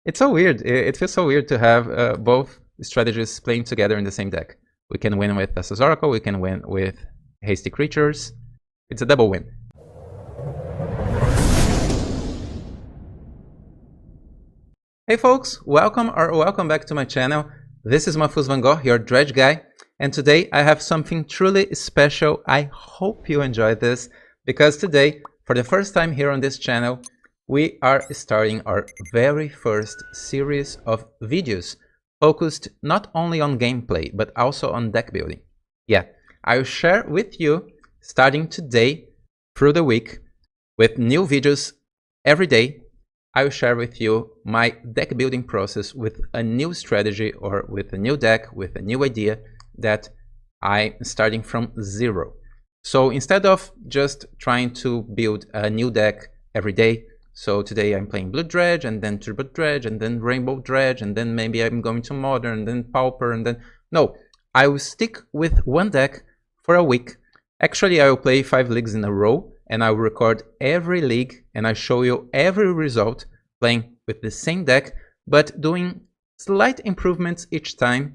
It's so weird. It feels so weird to have both strategies playing together in the same deck. We can win with Thassa's Oracle, we can win with Hasty Creatures. It's a double win. Hey folks, welcome back to my channel. This is MahfuzVanGogh, your dredge guy, and today I have something truly special. I hope you enjoy this, because today, for the first time here on this channel, we are starting our very first series of videos focused not only on gameplay, but also on deck building. Yeah, I'll share with you, starting today through the week, with new videos every day. I will share with you my deck building process with a new strategy or with a new deck, with a new idea that I'm starting from zero. So instead of just trying to build a new deck every day, so today I'm playing Blue Dredge, and then Turbo Dredge, and then Rainbow Dredge, and then maybe I'm going to Modern, and then Pauper, and then... No, I will stick with one deck for a week. Actually, I will play 5 leagues in a row, and I will record every league, and I show you every result playing with the same deck, but doing slight improvements each time.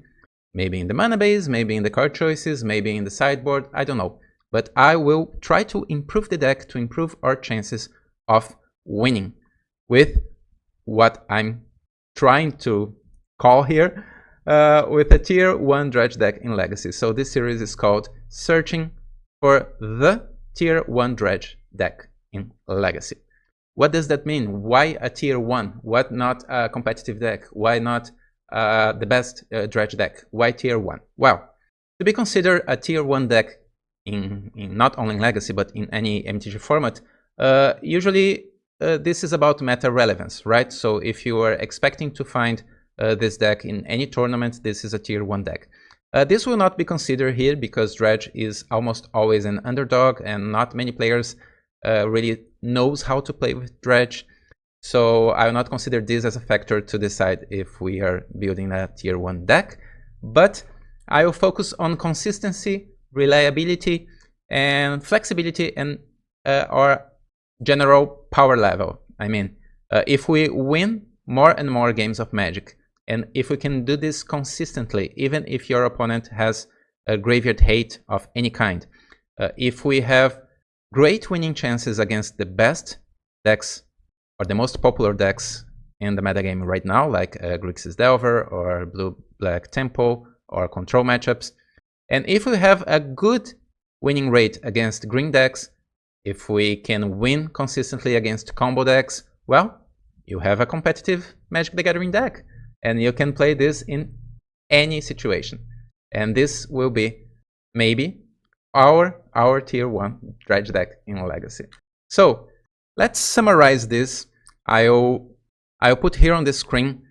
Maybe in the mana base, maybe in the card choices, maybe in the sideboard, I don't know. But I will try to improve the deck to improve our chances of winning with what I'm trying to call here with a tier 1 dredge deck in Legacy. So this series is called Searching for the tier 1 dredge deck in Legacy. What does that mean? Why a tier 1? Why not a competitive deck? Why not the best dredge deck? Why tier 1? Well, to be considered a tier 1 deck in not only in Legacy but in any MTG format, usually this is about meta relevance, right? So if you are expecting to find this deck in any tournament, this is a tier 1 deck. This will not be considered here because Dredge is almost always an underdog and not many players really knows how to play with Dredge. So I will not consider this as a factor to decide if we are building a tier 1 deck. But I will focus on consistency, reliability, and flexibility, and our general power level. I mean, if we win more and more games of Magic, and if we can do this consistently, even if your opponent has a graveyard hate of any kind, if we have great winning chances against the best decks or the most popular decks in the metagame right now, like Grixis Delver or Blue-Black Tempo or Control matchups, and if we have a good winning rate against green decks, if we can win consistently against combo decks, well, you have a competitive Magic the Gathering deck, and you can play this in any situation. And this will be maybe our tier 1 dredge deck in Legacy. So let's summarize this. I'll put here on the screen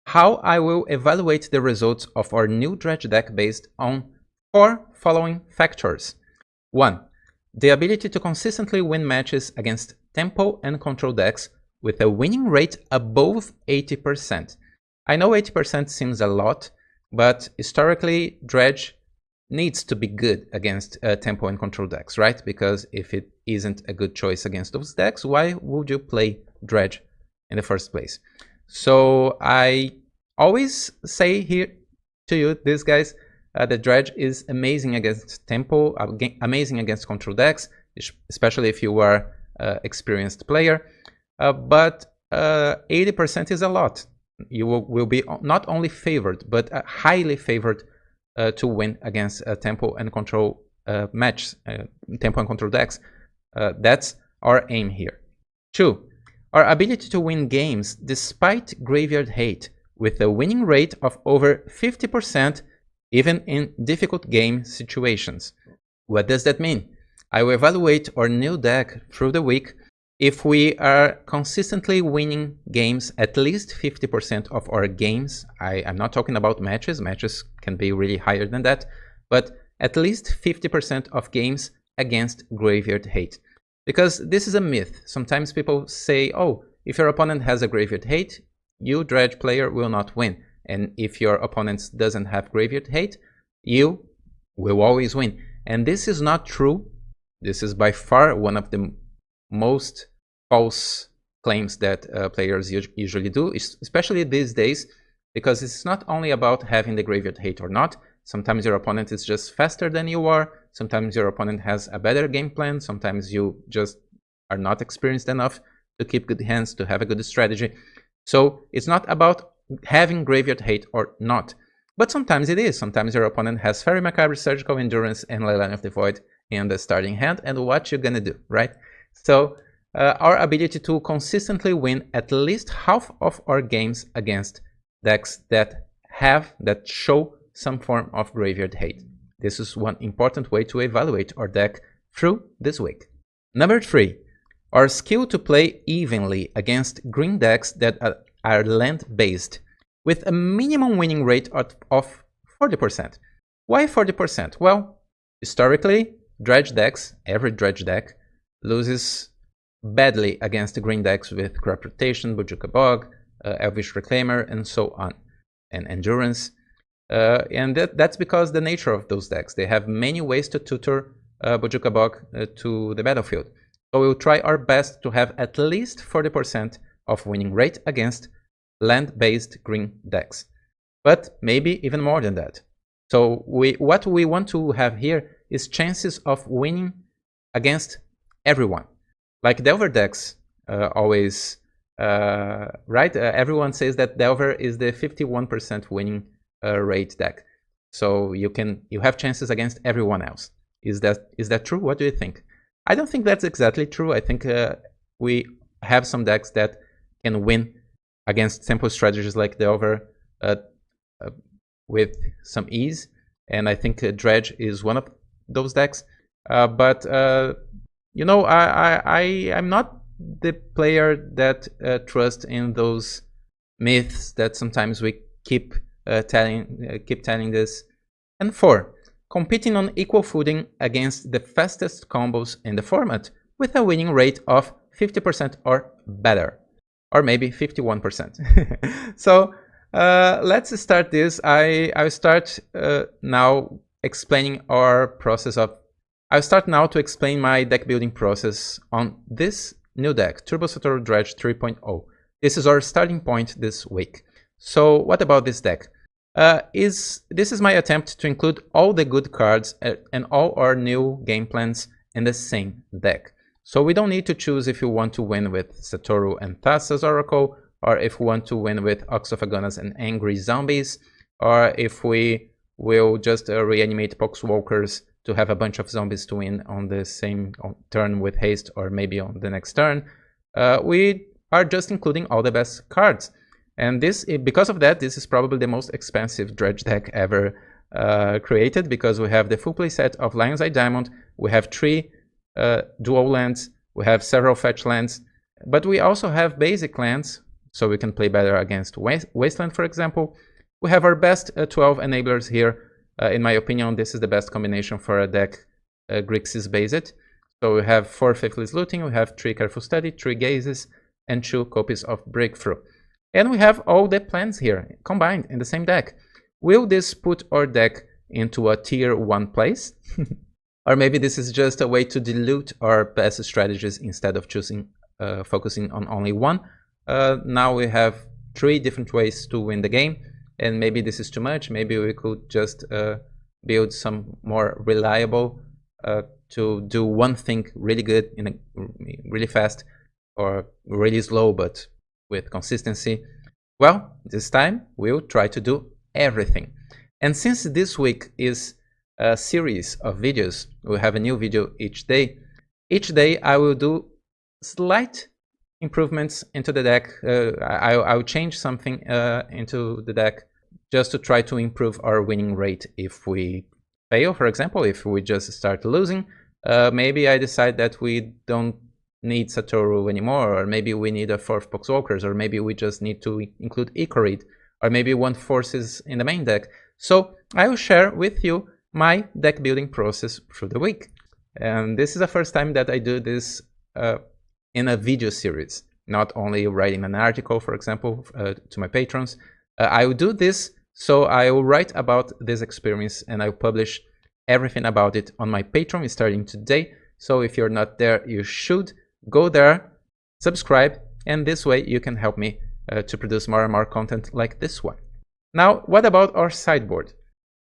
how I will evaluate the results of our new dredge deck based on 4 following factors. 1. The ability to consistently win matches against tempo and control decks with a winning rate above 80%. I know 80% seems a lot, but historically Dredge needs to be good against tempo and control decks, right? Because if it isn't a good choice against those decks, why would you play Dredge in the first place? So I always say here to you, these guys, the Dredge is amazing against tempo, amazing against control decks, especially if you are an experienced player. But 80% is a lot. You will be not only favored, but highly favored to win against tempo and control tempo and control decks. That's our aim here. 2. Our ability to win games despite graveyard hate with a winning rate of over 50%, even in difficult game situations. What does that mean? I will evaluate our new deck through the week. If we are consistently winning games, at least 50% of our games, I'm not talking about matches, matches can be really higher than that, but at least 50% of games against graveyard hate. Because this is a myth. Sometimes people say, oh, if your opponent has a graveyard hate, you Dredge player will not win. And if your opponent doesn't have graveyard hate, you will always win. And this is not true. This is by far one of the most false claims that players usually do, especially these days, because it's not only about having the graveyard hate or not. Sometimes your opponent is just faster than you are, sometimes your opponent has a better game plan, sometimes you just are not experienced enough to keep good hands, to have a good strategy. So it's not about having graveyard hate or not, but sometimes it is. Sometimes your opponent has Fairy Macabre, Surgical Endurance, and Leyline of the Void in the starting hand, and what you're gonna do, right? So our ability to consistently win at least half of our games against decks that show some form of graveyard hate. This is one important way to evaluate our deck through this week. Number 3, our skill to play evenly against green decks that are land-based with a minimum winning rate of 40%. Why 40%? Well, historically, dredge decks, every dredge deck, loses badly against green decks with Crop Rotation, Bojuka Bog, Elvish Reclaimer, and so on, and Endurance. And that's because the nature of those decks. They have many ways to tutor Bojuka Bog to the battlefield. So we'll try our best to have at least 40% of winning rate against land-based green decks, but maybe even more than that. So what we want to have here is chances of winning against everyone. Like Delver decks always, right? Everyone says that Delver is the 51% winning rate deck. So you have chances against everyone else. Is that true? What do you think? I don't think that's exactly true. I think we have some decks that can win against simple strategies like Delver with some ease, and I think Dredge is one of those decks. But you know, I'm not the player that trusts in those myths that sometimes we keep telling this. And 4, competing on equal footing against the fastest combos in the format with a winning rate of 50% or better, or maybe 51%. So let's start this. I'll start now explaining our process of. I'll start now to explain my deck building process on this new deck, Turbo Satoru Dredge 3.0. This is our starting point this week. So what about this deck? This is my attempt to include all the good cards and all our new game plans in the same deck. So we don't need to choose if you want to win with Satoru and Thassa's Oracle, or if we want to win with Ox of Agonas and Angry Zombies, or if we will just reanimate Poxwalkers to have a bunch of zombies to win on the same turn with haste, or maybe on the next turn. We are just including all the best cards. And because of that, this is probably the most expensive dredge deck ever created, because we have the full play set of Lion's Eye Diamond, we have 3 dual lands, we have several fetch lands, but we also have basic lands, so we can play better against Wasteland, for example. We have our best 12 enablers here. In my opinion, this is the best combination for a deck Grixis based. So we have 4 Faithless Looting, we have 3 Careful Study, 3 Gazes, and 2 copies of Breakthrough. And we have all the plans here combined in the same deck. Will this put our deck into a tier 1 place? Or maybe this is just a way to dilute our best strategies instead of focusing on only one. Now we have 3 different ways to win the game, and maybe this is too much. Maybe we could just build some more reliable to do one thing really good, really fast, or really slow but with consistency. Well, this time we'll try to do everything. And since this week is a series of videos, we'll have a new video each day. Each day I will do slight improvements into the deck. I'll change something into the deck just to try to improve our winning rate. If we fail, for example, if we just start losing, maybe I decide that we don't need Satoru anymore, or maybe we need a 4th Poxwalkers, or maybe we just need to include Ichorid, or maybe we want forces in the main deck. So I will share with you my deck building process through the week. And this is the first time that I do this in a video series, not only writing an article, for example, to my patrons. I will do this, so I will write about this experience and I'll publish everything about it on my Patreon starting today. So if you're not there, you should go there, subscribe, and this way you can help me to produce more and more content like this one. Now, what about our sideboard?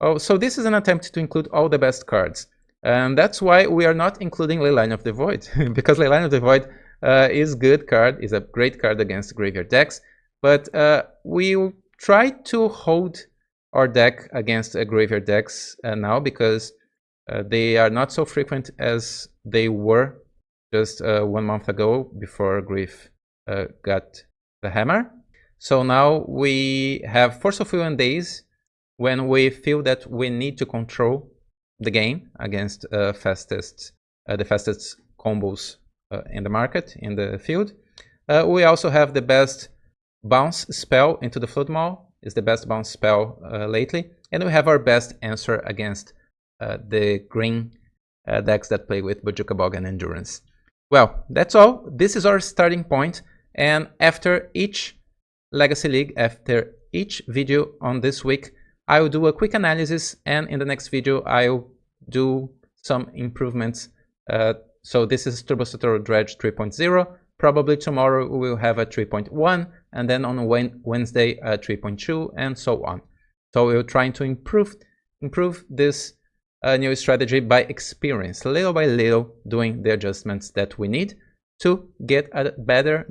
Oh, so this is an attempt to include all the best cards. And that's why we are not including Leyline of the Void, because Leyline of the Void is a good card, is a great card against graveyard decks, but we try to hold our deck against graveyard decks now, because they are not so frequent as they were just 1 month ago before Grief got the hammer. So now we have Force of Will and Daze when we feel that we need to control the game against the fastest combos in the market, in the field. We also have the best bounce spell into the Flood Maul, is the best bounce spell lately, and we have our best answer against the green decks that play with Bojuka Bog and Endurance. Well, that's all. This is our starting point, and after each Legacy League, after each video on this week, I will do a quick analysis, and in the next video I'll do some improvements. So this is Turbo Dredge 3.0. Probably tomorrow we will have a 3.1, and then on Wednesday a 3.2, and so on. So we're trying to improve this new strategy by experience, little by little, doing the adjustments that we need to get a better,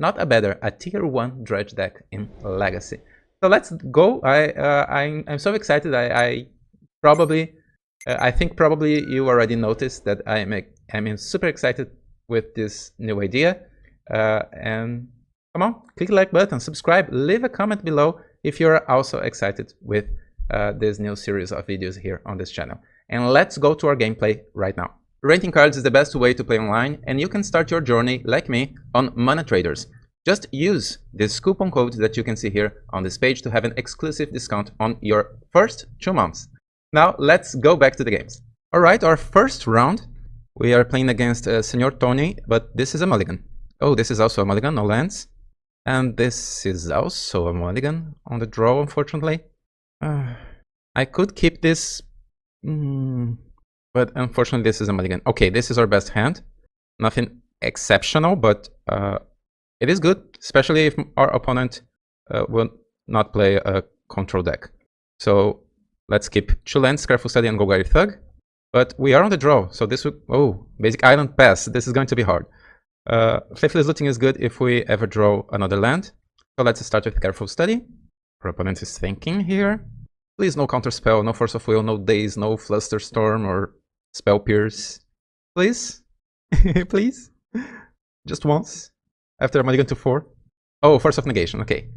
a tier 1 dredge deck in Legacy. So let's go. I'm so excited. I think probably you already noticed that I'm super excited with this new idea. And come on, click the like button, subscribe, leave a comment below if you're also excited with this new series of videos here on this channel. And let's go to our gameplay right now. Renting cards is the best way to play online, and you can start your journey, like me, on Mana Traders. Just use this coupon code that you can see here on this page to have an exclusive discount on your first 2 months. Now let's go back to the games. Alright, our first round, we are playing against senortony, but this is a mulligan. Oh, this is also a mulligan, no lands. And this is also a mulligan on the draw, unfortunately. I could keep this, but unfortunately this is a mulligan. Okay, this is our best hand. Nothing exceptional, but it is good, especially if our opponent will not play a control deck. So let's keep 2 lands, Careful Study and Golgari Thug. But we are on the draw, so this would... Oh, basic island pass. This is going to be hard. Faithless Looting is good if we ever draw another land. So let's start with Careful Study. Our opponent is thinking here. Please no Counterspell, no Force of Will, no Daze, no Flusterstorm or Spell Pierce. Please? Please? Just once. After a mulligan to 4. Oh, Force of Negation, okay.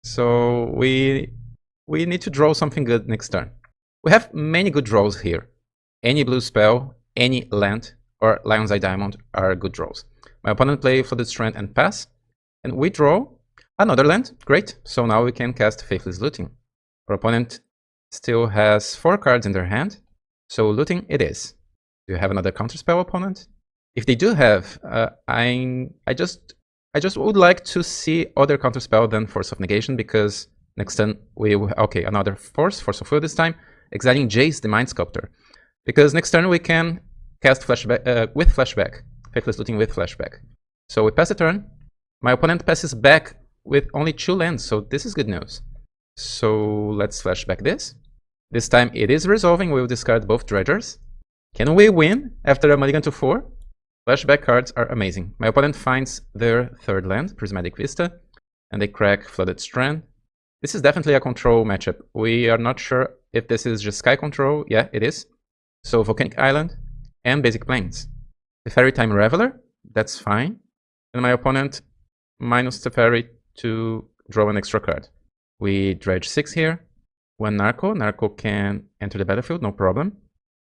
So we need to draw something good next turn. We have many good draws here. Any blue spell, any land, or Lion's Eye Diamond are good draws. My opponent plays Flooded Strand and pass, and we draw another land. Great, so now we can cast Faithless Looting. Our opponent still has 4 cards in their hand, so looting it is. Do you have another counterspell, opponent? If they do have, I just would like to see other counterspell than Force of Negation, because next turn we will... Okay, another Force of Will this time, exiling Jace the Mind Sculptor. Because next turn we can cast Flashback with Flashback, Faithless Looting with Flashback. So we pass a turn. My opponent passes back with only 2 lands, so this is good news. So let's flashback this. This time it is resolving, we will discard both Dredgers. Can we win after a mulligan to 4? Flashback cards are amazing. My opponent finds their 3rd land, Prismatic Vista, and they crack Flooded Strand. This is definitely a control matchup. We are not sure if this is Jeskai Control. Yeah, it is. So Volcanic Island and Basic Plains. Teferi Time Reveler, that's fine. And my opponent minus Teferi to draw an extra card. We dredge 6 here. 1 Narco. Narco can enter the battlefield, no problem.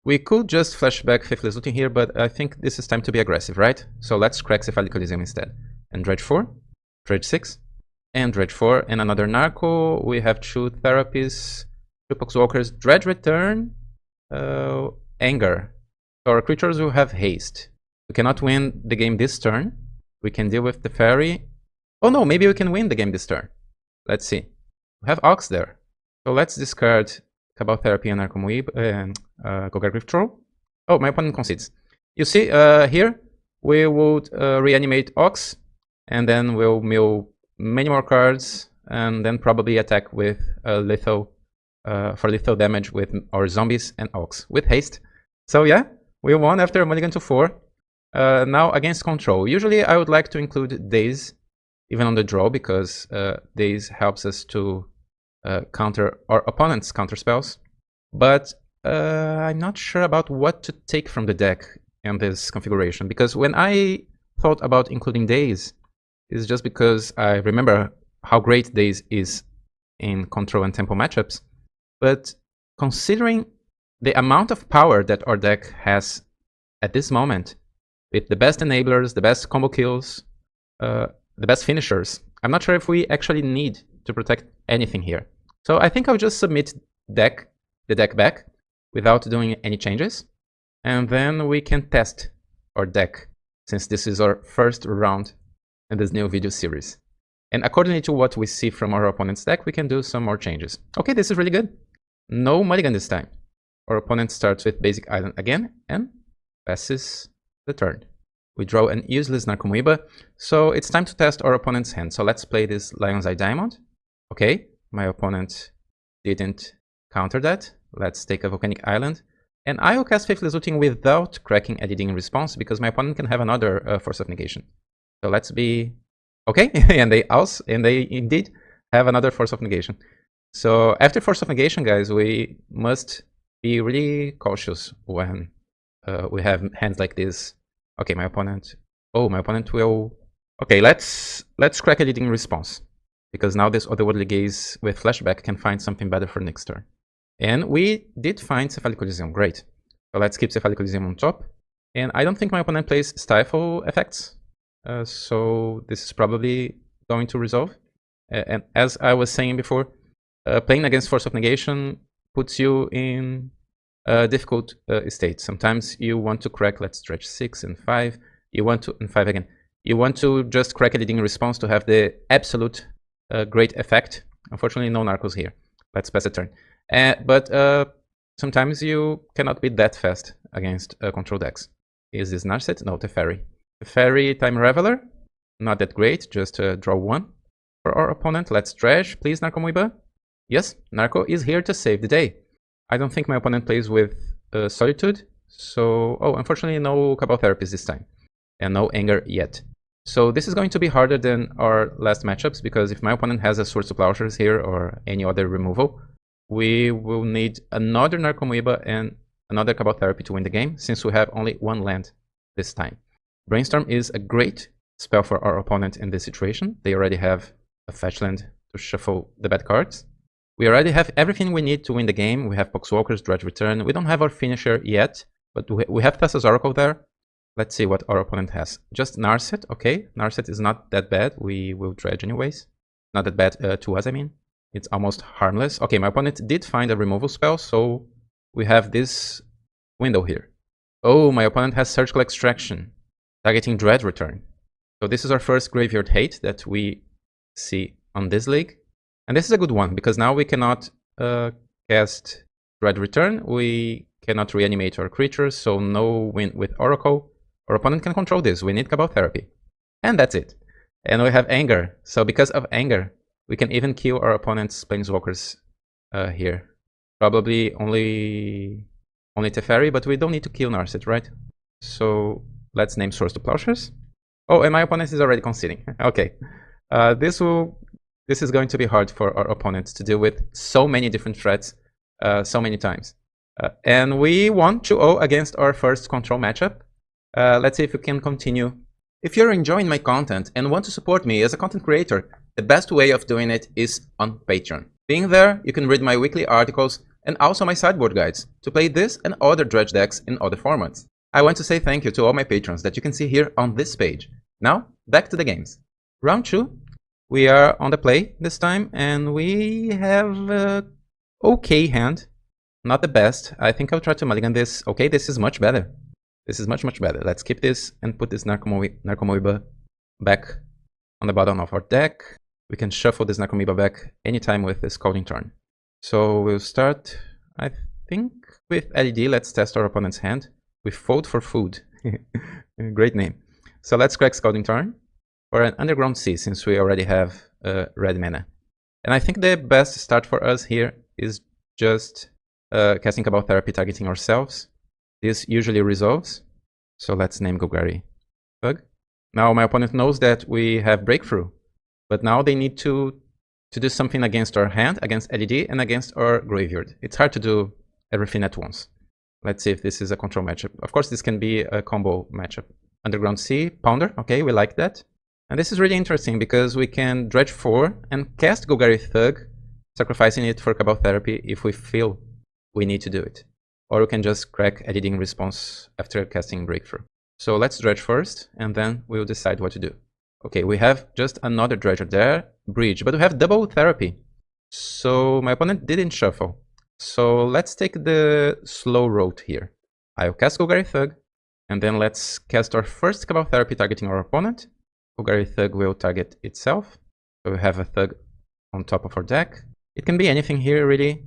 We could just flashback Faithless Looting here, but I think this is time to be aggressive, right? So let's crack Cephalic Elysium instead. And dredge 4, dredge 6, and dredge 4, and another Narco. We have 2 Therapies, 2 Poxwalkers, dredge return, anger. So our creatures will have haste. We cannot win the game this turn. We can deal with the fairy. Oh no, maybe we can win the game this turn. Let's see. We have Ox there. So let's discard Cabal Therapy and Arcomoib and Golgari Troll. Oh, my opponent concedes. You see, here we would reanimate Ox, and then we'll mill many more cards, and then probably attack with lethal for lethal damage with our zombies and orcs with haste. So yeah, we won after mulligan to 4. Now against control. Usually I would like to include daze even on the draw, because daze helps us to counter our opponent's counter spells. But I'm not sure about what to take from the deck in this configuration, because when I thought about including daze, it's just because I remember how great daze is in control and tempo matchups. But considering the amount of power that our deck has at this moment, with the best enablers, the best combo kills, the best finishers, I'm not sure if we actually need to protect anything here. So I think I'll just submit the deck back without doing any changes, and then we can test our deck, since this is our first round in this new video series. And according to what we see from our opponent's deck, we can do some more changes. Okay, this is really good. No mulligan this time. Our opponent starts with basic island again and passes the turn. We draw an useless Narcomoeba, so it's time to test our opponent's hand. So let's play this Lion's Eye Diamond. Okay, my opponent didn't counter that. Let's take a Volcanic Island. And I will cast Faithless Looting without cracking a leading response, because my opponent can have another Force of Negation. So let's be... Okay, and they indeed have another Force of Negation. So after Force of Negation, guys, we must be really cautious when we have hands like this. Okay, my opponent... Oh, my opponent will... Okay, let's crack a leading response, because now this Otherworldly Gaze with Flashback can find something better for next turn. And we did find Cephalic Coliseum, great. So let's keep Cephalic Coliseum on top. And I don't think my opponent plays Stifle effects, so this is probably going to resolve. And as I was saying before, playing against Force of Negation puts you in a difficult state. Sometimes you want to crack, let's stretch 6 and 5. You want to, and 5 again. You want to just crack a leading response to have the absolute great effect. Unfortunately, no Narcos here. Let's pass a turn. But sometimes you cannot be that fast against control decks. Is this Narset? No, Teferi. Teferi Time Reveler, not that great, just draw 1 for our opponent. Let's Dredge, please, Narcomoeba. Yes, Narco is here to save the day. I don't think my opponent plays with Solitude, so... Oh, unfortunately no Cabal Therapies this time, and no Anger yet. So this is going to be harder than our last matchups, because if my opponent has a Swords to Plowshares here or any other removal, we will need another Narcomoeba and another Cabal Therapy to win the game, since we have only 1 land this time. Brainstorm is a great spell for our opponent in this situation. They already have a fetch land to shuffle the bad cards. We already have everything we need to win the game. We have Poxwalkers, Dredge Return. We don't have our finisher yet, but we have Thassa's Oracle there. Let's see what our opponent has. Just Narset, okay. Narset is not that bad. We will Dredge anyways. Not that bad to us, I mean. It's almost harmless. Okay, my opponent did find a removal spell, so we have this window here. Oh, my opponent has Surgical Extraction, targeting Dredge Return. So this is our first Graveyard Hate that we see on this league. And this is a good one, because now we cannot cast Dredge Return, we cannot reanimate our creatures, so no win with Oracle. Our opponent can control this, we need Cabal Therapy. And that's it. And we have Anger, so because of Anger, we can even kill our opponent's Planeswalkers here. Probably only Teferi, but we don't need to kill Narset, right? So let's name Swords to Plowshares. Oh, and my opponent is already conceding. Okay. This is going to be hard for our opponents to deal with so many different threats so many times. And we won 2-0 against our first control matchup. Let's see if we can continue. If you're enjoying my content and want to support me as a content creator, the best way of doing it is on Patreon. Being there, you can read my weekly articles and also my sideboard guides to play this and other Dredge decks in other formats. I want to say thank you to all my patrons that you can see here on this page. Now, back to the games. Round 2. We are on the play this time, and we have an okay hand. Not the best. I think I'll try to mulligan this. Okay, this is much better. This is much, much better. Let's keep this and put this Narcomoeba back on the bottom of our deck. We can shuffle this Narcomoeba back anytime with this Scalding Tarn. So we'll start, I think, with LED. Let's test our opponent's hand. Wefoldforfood. Great name. So let's crack Scalding Tarn. Or an Underground Sea, since we already have red mana. And I think the best start for us here is just casting Cabal Therapy targeting ourselves. This usually resolves. So let's name Golgari Thug. Now my opponent knows that we have Breakthrough, but now they need to do something against our hand, against LED, and against our graveyard. It's hard to do everything at once. Let's see if this is a control matchup. Of course, this can be a combo matchup. Underground Sea, Pounder, okay, we like that. And this is really interesting because we can Dredge 4 and cast Golgari Thug, sacrificing it for Cabal Therapy if we feel we need to do it. Or we can just crack LED in response after casting Breakthrough. So let's Dredge first, and then we'll decide what to do. Okay, we have just another Dredger there, Bridge, but we have double Therapy. So my opponent didn't shuffle. So let's take the slow road here. I'll cast Golgari Thug, and then let's cast our first Cabal Therapy targeting our opponent. Golgari Thug will target itself. So we have a Thug on top of our deck. It can be anything here really,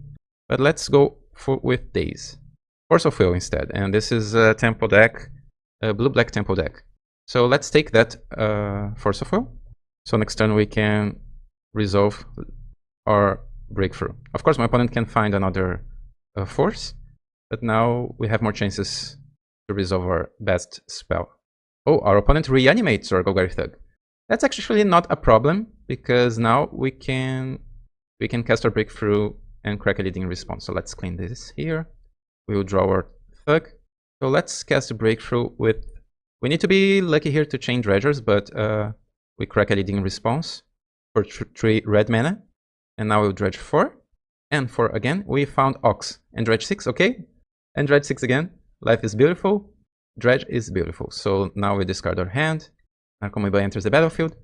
but let's go with Daze. Force of Will instead, and this is a tempo deck, a blue-black tempo deck. So let's take that Force of Will. So next turn we can resolve our Breakthrough. Of course my opponent can find another force, but now we have more chances to resolve our best spell. Oh, our opponent reanimates our Golgari Thug. That's actually not a problem, because now we can cast our Breakthrough and crack a leading response. So let's clean this here. We will draw our Thug. So let's cast a Breakthrough with... We need to be lucky here to chain Dredgers, but we crack a leading response for 3 red mana. And now we'll Dredge 4. And 4 again. We found Ox. And Dredge 6, okay? And Dredge 6 again. Life is beautiful. Dredge is beautiful. So now we discard our hand. Narcomoeba enters the battlefield.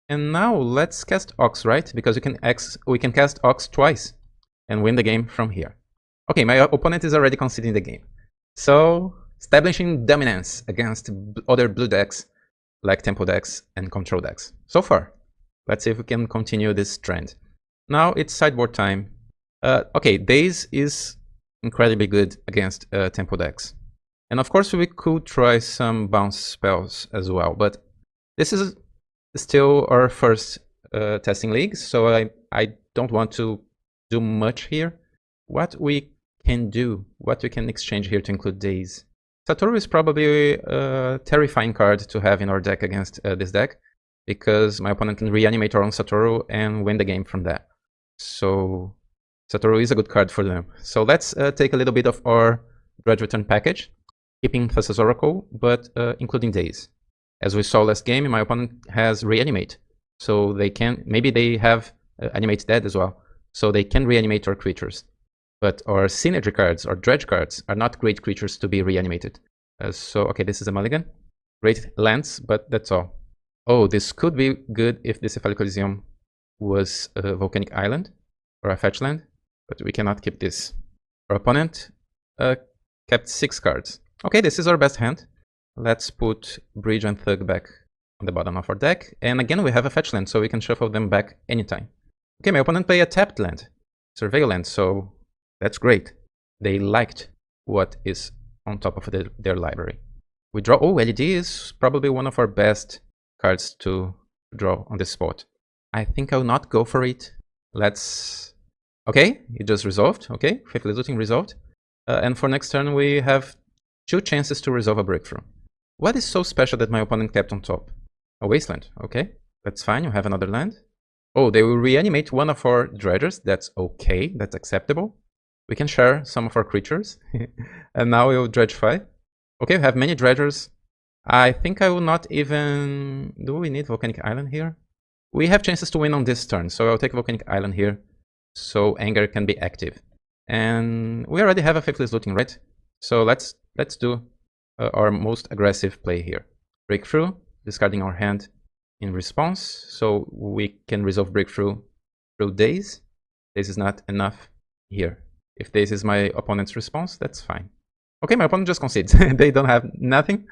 And now let's cast Ox, right? Because we can cast Ox twice and win the game from here. Okay, my opponent is already conceding the game. So, establishing dominance against other blue decks like tempo decks and control decks. So far. Let's see if we can continue this trend. Now it's sideboard time. Okay, Daze is incredibly good against tempo decks. And of course we could try some bounce spells as well, but this is still our first testing league, so I don't want to do much here. What we can do, what we can exchange here to include Daze. Satoru is probably a terrifying card to have in our deck against this deck, because my opponent can reanimate our own Satoru and win the game from that. So Satoru is a good card for them. So let's take a little bit of our Dredge Return package, keeping Thassa's Oracle, but including Daze. As we saw last game, my opponent has Reanimate. So they can, maybe they have Animate Dead as well. So they can reanimate our creatures. But our Synergy cards, or Dredge cards, are not great creatures to be reanimated. So, okay, this is a mulligan. Great lands, but that's all. Oh, this could be good if this Cephalic Coliseum was a Volcanic Island, or a fetch land. But we cannot keep this. Our opponent kept 6 cards. Okay, this is our best hand. Let's put Bridge and Thug back on the bottom of our deck. And again, we have a fetch land, so we can shuffle them back anytime. Okay, my opponent played a tapped land, Surveil land, so that's great. They liked what is on top of their library. We draw... Oh, LED is probably one of our best cards to draw on this spot. I think I'll not go for it. Let's... Okay, it just resolved. Okay, Faithless Looting resolved. And for next turn, we have 2 chances to resolve a Breakthrough. What is so special that my opponent kept on top? A Wasteland. Okay, that's fine. You have another land. Oh, they will reanimate one of our Dredgers. That's okay. That's acceptable. We can share some of our creatures. And now we'll Dredge 5. Okay, we have many Dredgers. I think I will not even... Do we need Volcanic Island here? We have chances to win on this turn, so I'll take Volcanic Island here, so Anger can be active. And we already have a Faithless Looting, right? So let's do our most aggressive play here. Breakthrough, discarding our hand in response, so we can resolve Breakthrough through Daze. This is not enough here. If this is my opponent's response, that's fine. Okay, my opponent just concedes. They don't have nothing.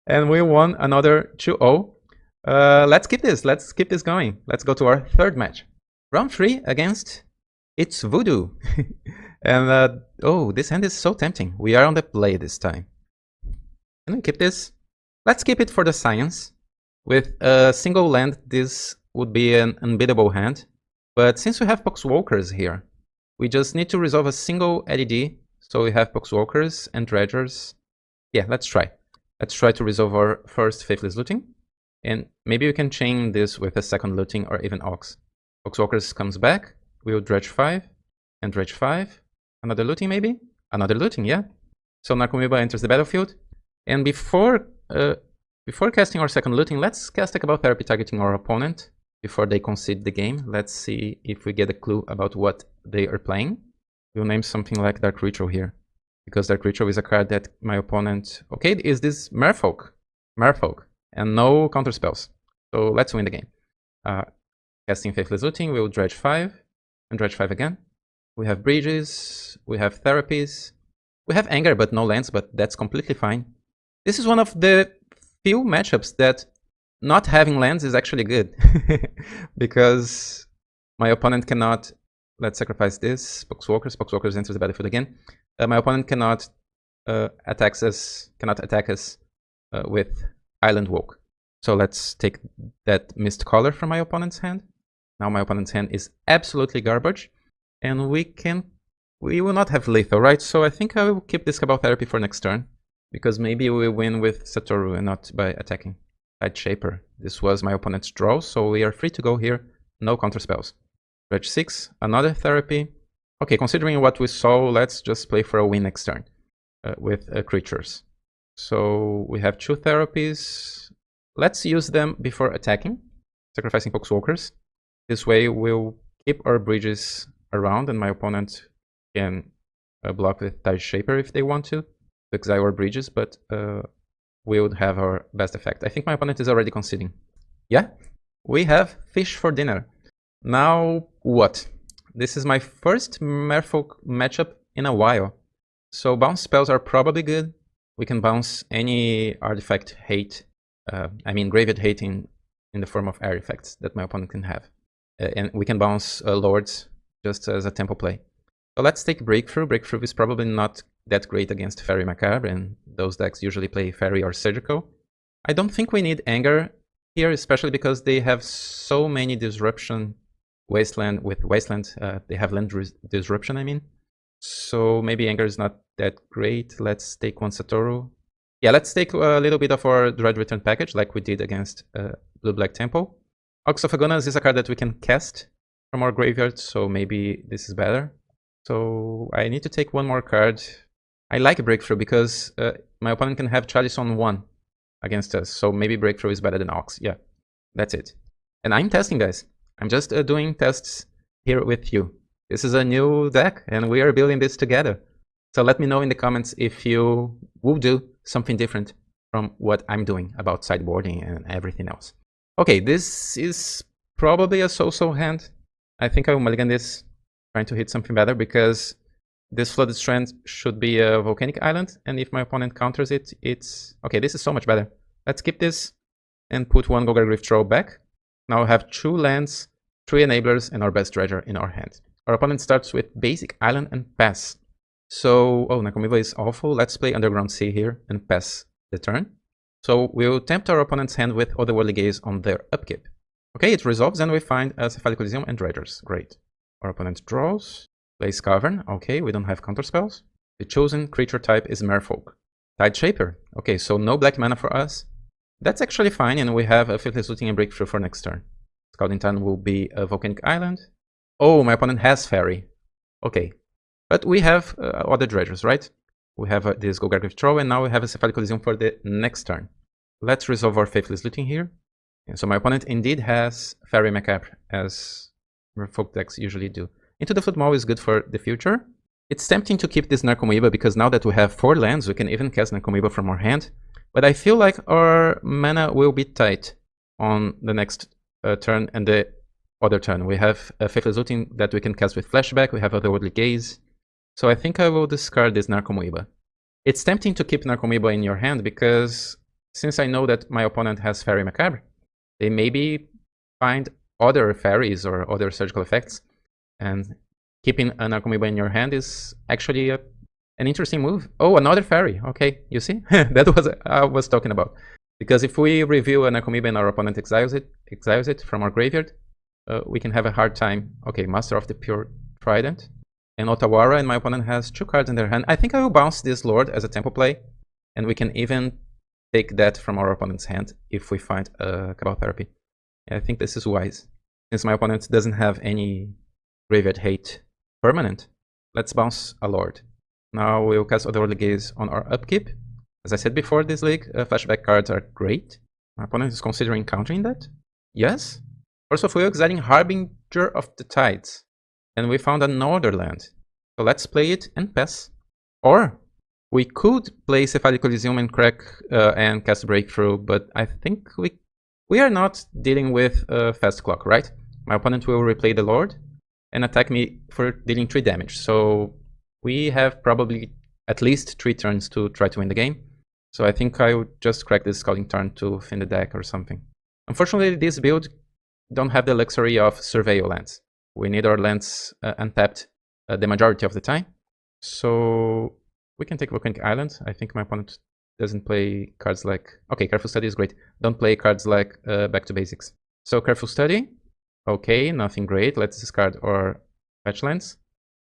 And we won another 2-0. Let's keep this going. Let's go to our third match. Round 3 against It's Voodoo. And oh, this hand is so tempting. We are on the play this time. Can we keep this? Let's keep it for the science. With a single land, this would be an unbeatable hand. But since we have Poxwalkers here, we just need to resolve a single LED. So we have Poxwalkers and Dredgers. Yeah, let's try. Let's try to resolve our first Faithless Looting. And maybe we can chain this with a second Looting or even Ox. Poxwalkers comes back. We'll Dredge 5 and Dredge 5. Another Looting maybe? Another Looting, yeah. So Narcomoeba enters the battlefield. And before casting our second Looting, let's cast a Cabal Therapy targeting our opponent before they concede the game. Let's see if we get a clue about what they are playing. We'll name something like Dark Ritual here, because Dark Ritual is a card that my opponent... Okay, is this Merfolk? Merfolk, and no counter spells. So let's win the game. Casting Faithless Looting, we'll Dredge 5, and Dredge 5 again. We have Bridges, we have Therapies, we have Anger but no lands, but that's completely fine. This is one of the few matchups that not having lands is actually good. Because my opponent cannot... Let's sacrifice this. Poxwalkers. Poxwalkers enters the battlefield again. My opponent cannot attack us with Island Walk. So let's take that Mist Collar from my opponent's hand. Now my opponent's hand is absolutely garbage. And we will not have lethal, right? So I think I will keep this Cabal Therapy for next turn. Because maybe we win with Satoru and not by attacking. Tide Shaper. This was my opponent's draw, so we are free to go here. No counter spells. Dredge 6, another Therapy. Okay, considering what we saw, let's just play for a win next turn with creatures. So we have 2 Therapies. Let's use them before attacking, sacrificing Poxwalkers. This way we'll keep our Bridges around and my opponent can block with Tide Shaper if they want to exile our Bridges, but we would have our best effect. I think my opponent is already conceding. Yeah, we have Fish for dinner. Now what? This is my first Merfolk matchup in a while. So bounce spells are probably good. We can bounce any artifact hate, graveyard hate in the form of air effects that my opponent can have. And we can bounce Lords just as a tempo play. So let's take Breakthrough. Breakthrough is probably not that great against Fairy Macabre, and those decks usually play Fairy or Surgical. I don't think we need Anger here, especially because they have so many disruption. Wasteland with Wasteland, they have land disruption, I mean. So maybe Anger is not that great. Let's take one Satoru. Yeah, let's take a little bit of our Dread Return package like we did against Blue-Black Tempo. Ox of Agonas is a card that we can cast from our graveyard, so maybe this is better. So I need to take one more card. I like Breakthrough because my opponent can have Chalice on 1 against us, so maybe Breakthrough is better than Ox. Yeah, that's it. And I'm testing, guys. I'm just doing tests here with you. This is a new deck and we are building this together. So let me know in the comments if you will do something different from what I'm doing about sideboarding and everything else. Okay, this is probably a so-so hand. I think I will mulligan this, trying to hit something better because this Flooded Strand should be a Volcanic Island, and if my opponent counters it, it's... Okay, this is so much better. Let's keep this and put one Golgari Troll back. Now we have 2 lands, 3 enablers, and our best Dredger in our hand. Our opponent starts with basic Island and pass. So, oh, Narcomoeba is awful. Let's play Underground Sea here and pass the turn. So we'll tempt our opponent's hand with Otherworldly Gaze on their upkeep. Okay, it resolves and we find a Cephalic Elysium and Dredgers. Great. Our opponent draws, plays Cavern. Okay, we don't have counterspells. The chosen creature type is Merfolk. Tide Shaper. Okay, so no black mana for us. That's actually fine, and we have a Faithless Looting and Breakthrough for next turn. Scouting Town will be a Volcanic Island. Oh, my opponent has Fairy. Okay. But we have other Dredgers, right? We have this Golgari Troll, and now we have a Cephalic Elysium for the next turn. Let's resolve our Faithless Looting here. And so my opponent indeed has Fairy Macabre, as Merfolk decks usually do. Into the Flood Maw is good for the future. It's tempting to keep this Narcomoeba, because now that we have 4 lands, we can even cast Narcomoeba from our hand. But I feel like our mana will be tight on the next turn and the other turn. We have a Faithless Looting that we can cast with Flashback. We have Otherworldly Gaze. So I think I will discard this Narcomoeba. It's tempting to keep Narcomoeba in your hand because since I know that my opponent has Fairy Macabre, they maybe find other fairies or other surgical effects. And keeping a Narcomoeba in your hand is actually an interesting move. Oh, another fairy. Okay, you see? That was I was talking about. Because if we reveal an Amoeba and our opponent exiles it from our graveyard, we can have a hard time. Okay, Master of the Pure Trident and Otawara, and my opponent has 2 cards in their hand. I think I will bounce this Lord as a tempo play, and we can even take that from our opponent's hand if we find a Cabal Therapy. I think this is wise. Since my opponent doesn't have any graveyard hate permanent, let's bounce a Lord. Now we'll cast Otherworldly Gaze on our upkeep. As I said before, this league, flashback cards are great. My opponent is considering countering that. Yes. Force of Will, exiling Harbinger of the Tides. And we found another land. So let's play it and pass. Or we could play Cephalic Coliseum and crack and cast Breakthrough, but I think we are not dealing with Fast Clock, right? My opponent will replay the Lord and attack me for dealing 3 damage. So we have probably at least 3 turns to try to win the game. So I think I would just crack this Scouting turn to fin the deck or something. Unfortunately, this build don't have the luxury of Surveil lands. We need our lands untapped the majority of the time. So we can take Volcanic Island. I think my opponent doesn't play cards like... Okay, Careful Study is great. Don't play cards like Back to Basics. So Careful Study. Okay, nothing great. Let's discard our fetch lands.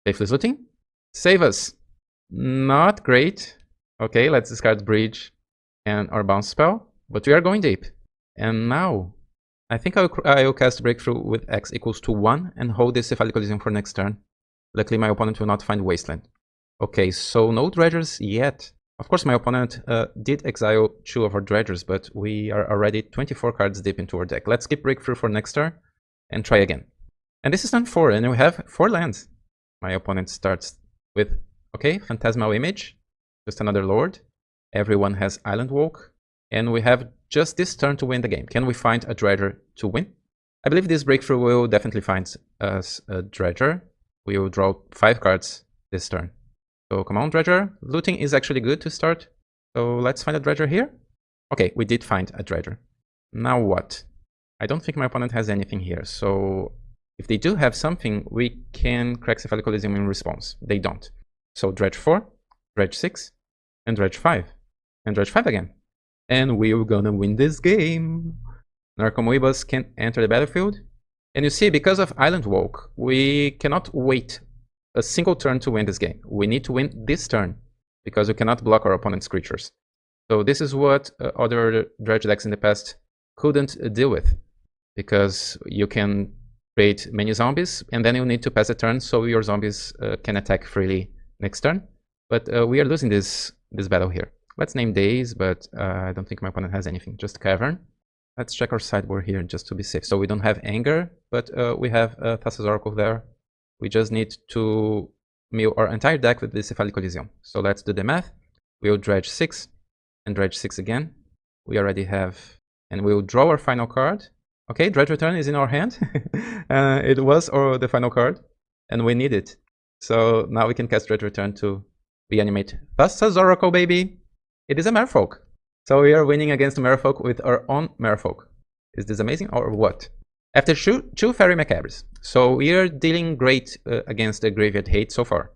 Safely Looting. Save us. Not great. Okay, let's discard Bridge and our Bounce spell. But we are going deep. And now, I think I will cast Breakthrough with X equals to 1 and hold this Cephalic Coliseum for next turn. Luckily, my opponent will not find Wasteland. Okay, so no Dredgers yet. Of course, my opponent did exile 2 of our Dredgers, but we are already 24 cards deep into our deck. Let's keep Breakthrough for next turn and try again. And this is turn 4, and we have 4 lands. My opponent starts with, okay, Phantasmal Image, just another Lord. Everyone has Island Walk, and we have just this turn to win the game. Can we find a Dredger to win? I believe this Breakthrough will definitely find us a Dredger. We will draw 5 cards this turn. So come on, Dredger. Looting is actually good to start. So let's find a Dredger here. Okay, we did find a Dredger. Now what? I don't think my opponent has anything here. So if they do have something, we can crack Cephalic Coliseum in response. They don't. So Dredge 4, Dredge 6, and Dredge 5. And Dredge 5 again. And we're gonna win this game. Narcomoebas can enter the battlefield. And you see, because of Island Walk, we cannot wait a single turn to win this game. We need to win this turn, because we cannot block our opponent's creatures. So this is what other Dredge decks in the past couldn't deal with, because you can create many zombies, and then you need to pass a turn so your zombies can attack freely next turn. But we are losing this battle here. Let's name Days, but I don't think my opponent has anything, just Cavern. Let's check our sideboard here just to be safe. So we don't have Anger, but we have Thassa's Oracle there. We just need to mill our entire deck with the Cephalic Coliseum. So let's do the math. We'll Dredge 6 and Dredge 6 again. We already have, and we'll draw our final card. Okay, Dredge Return is in our hand. It was the final card, and we need it. So now we can cast Dredge Return to reanimate Thassa's Oracle, baby. It is a Merfolk. So we are winning against Merfolk with our own Merfolk. Is this amazing or what? After two Fairy Macabres. So we are dealing great against the Graveyard Hate so far.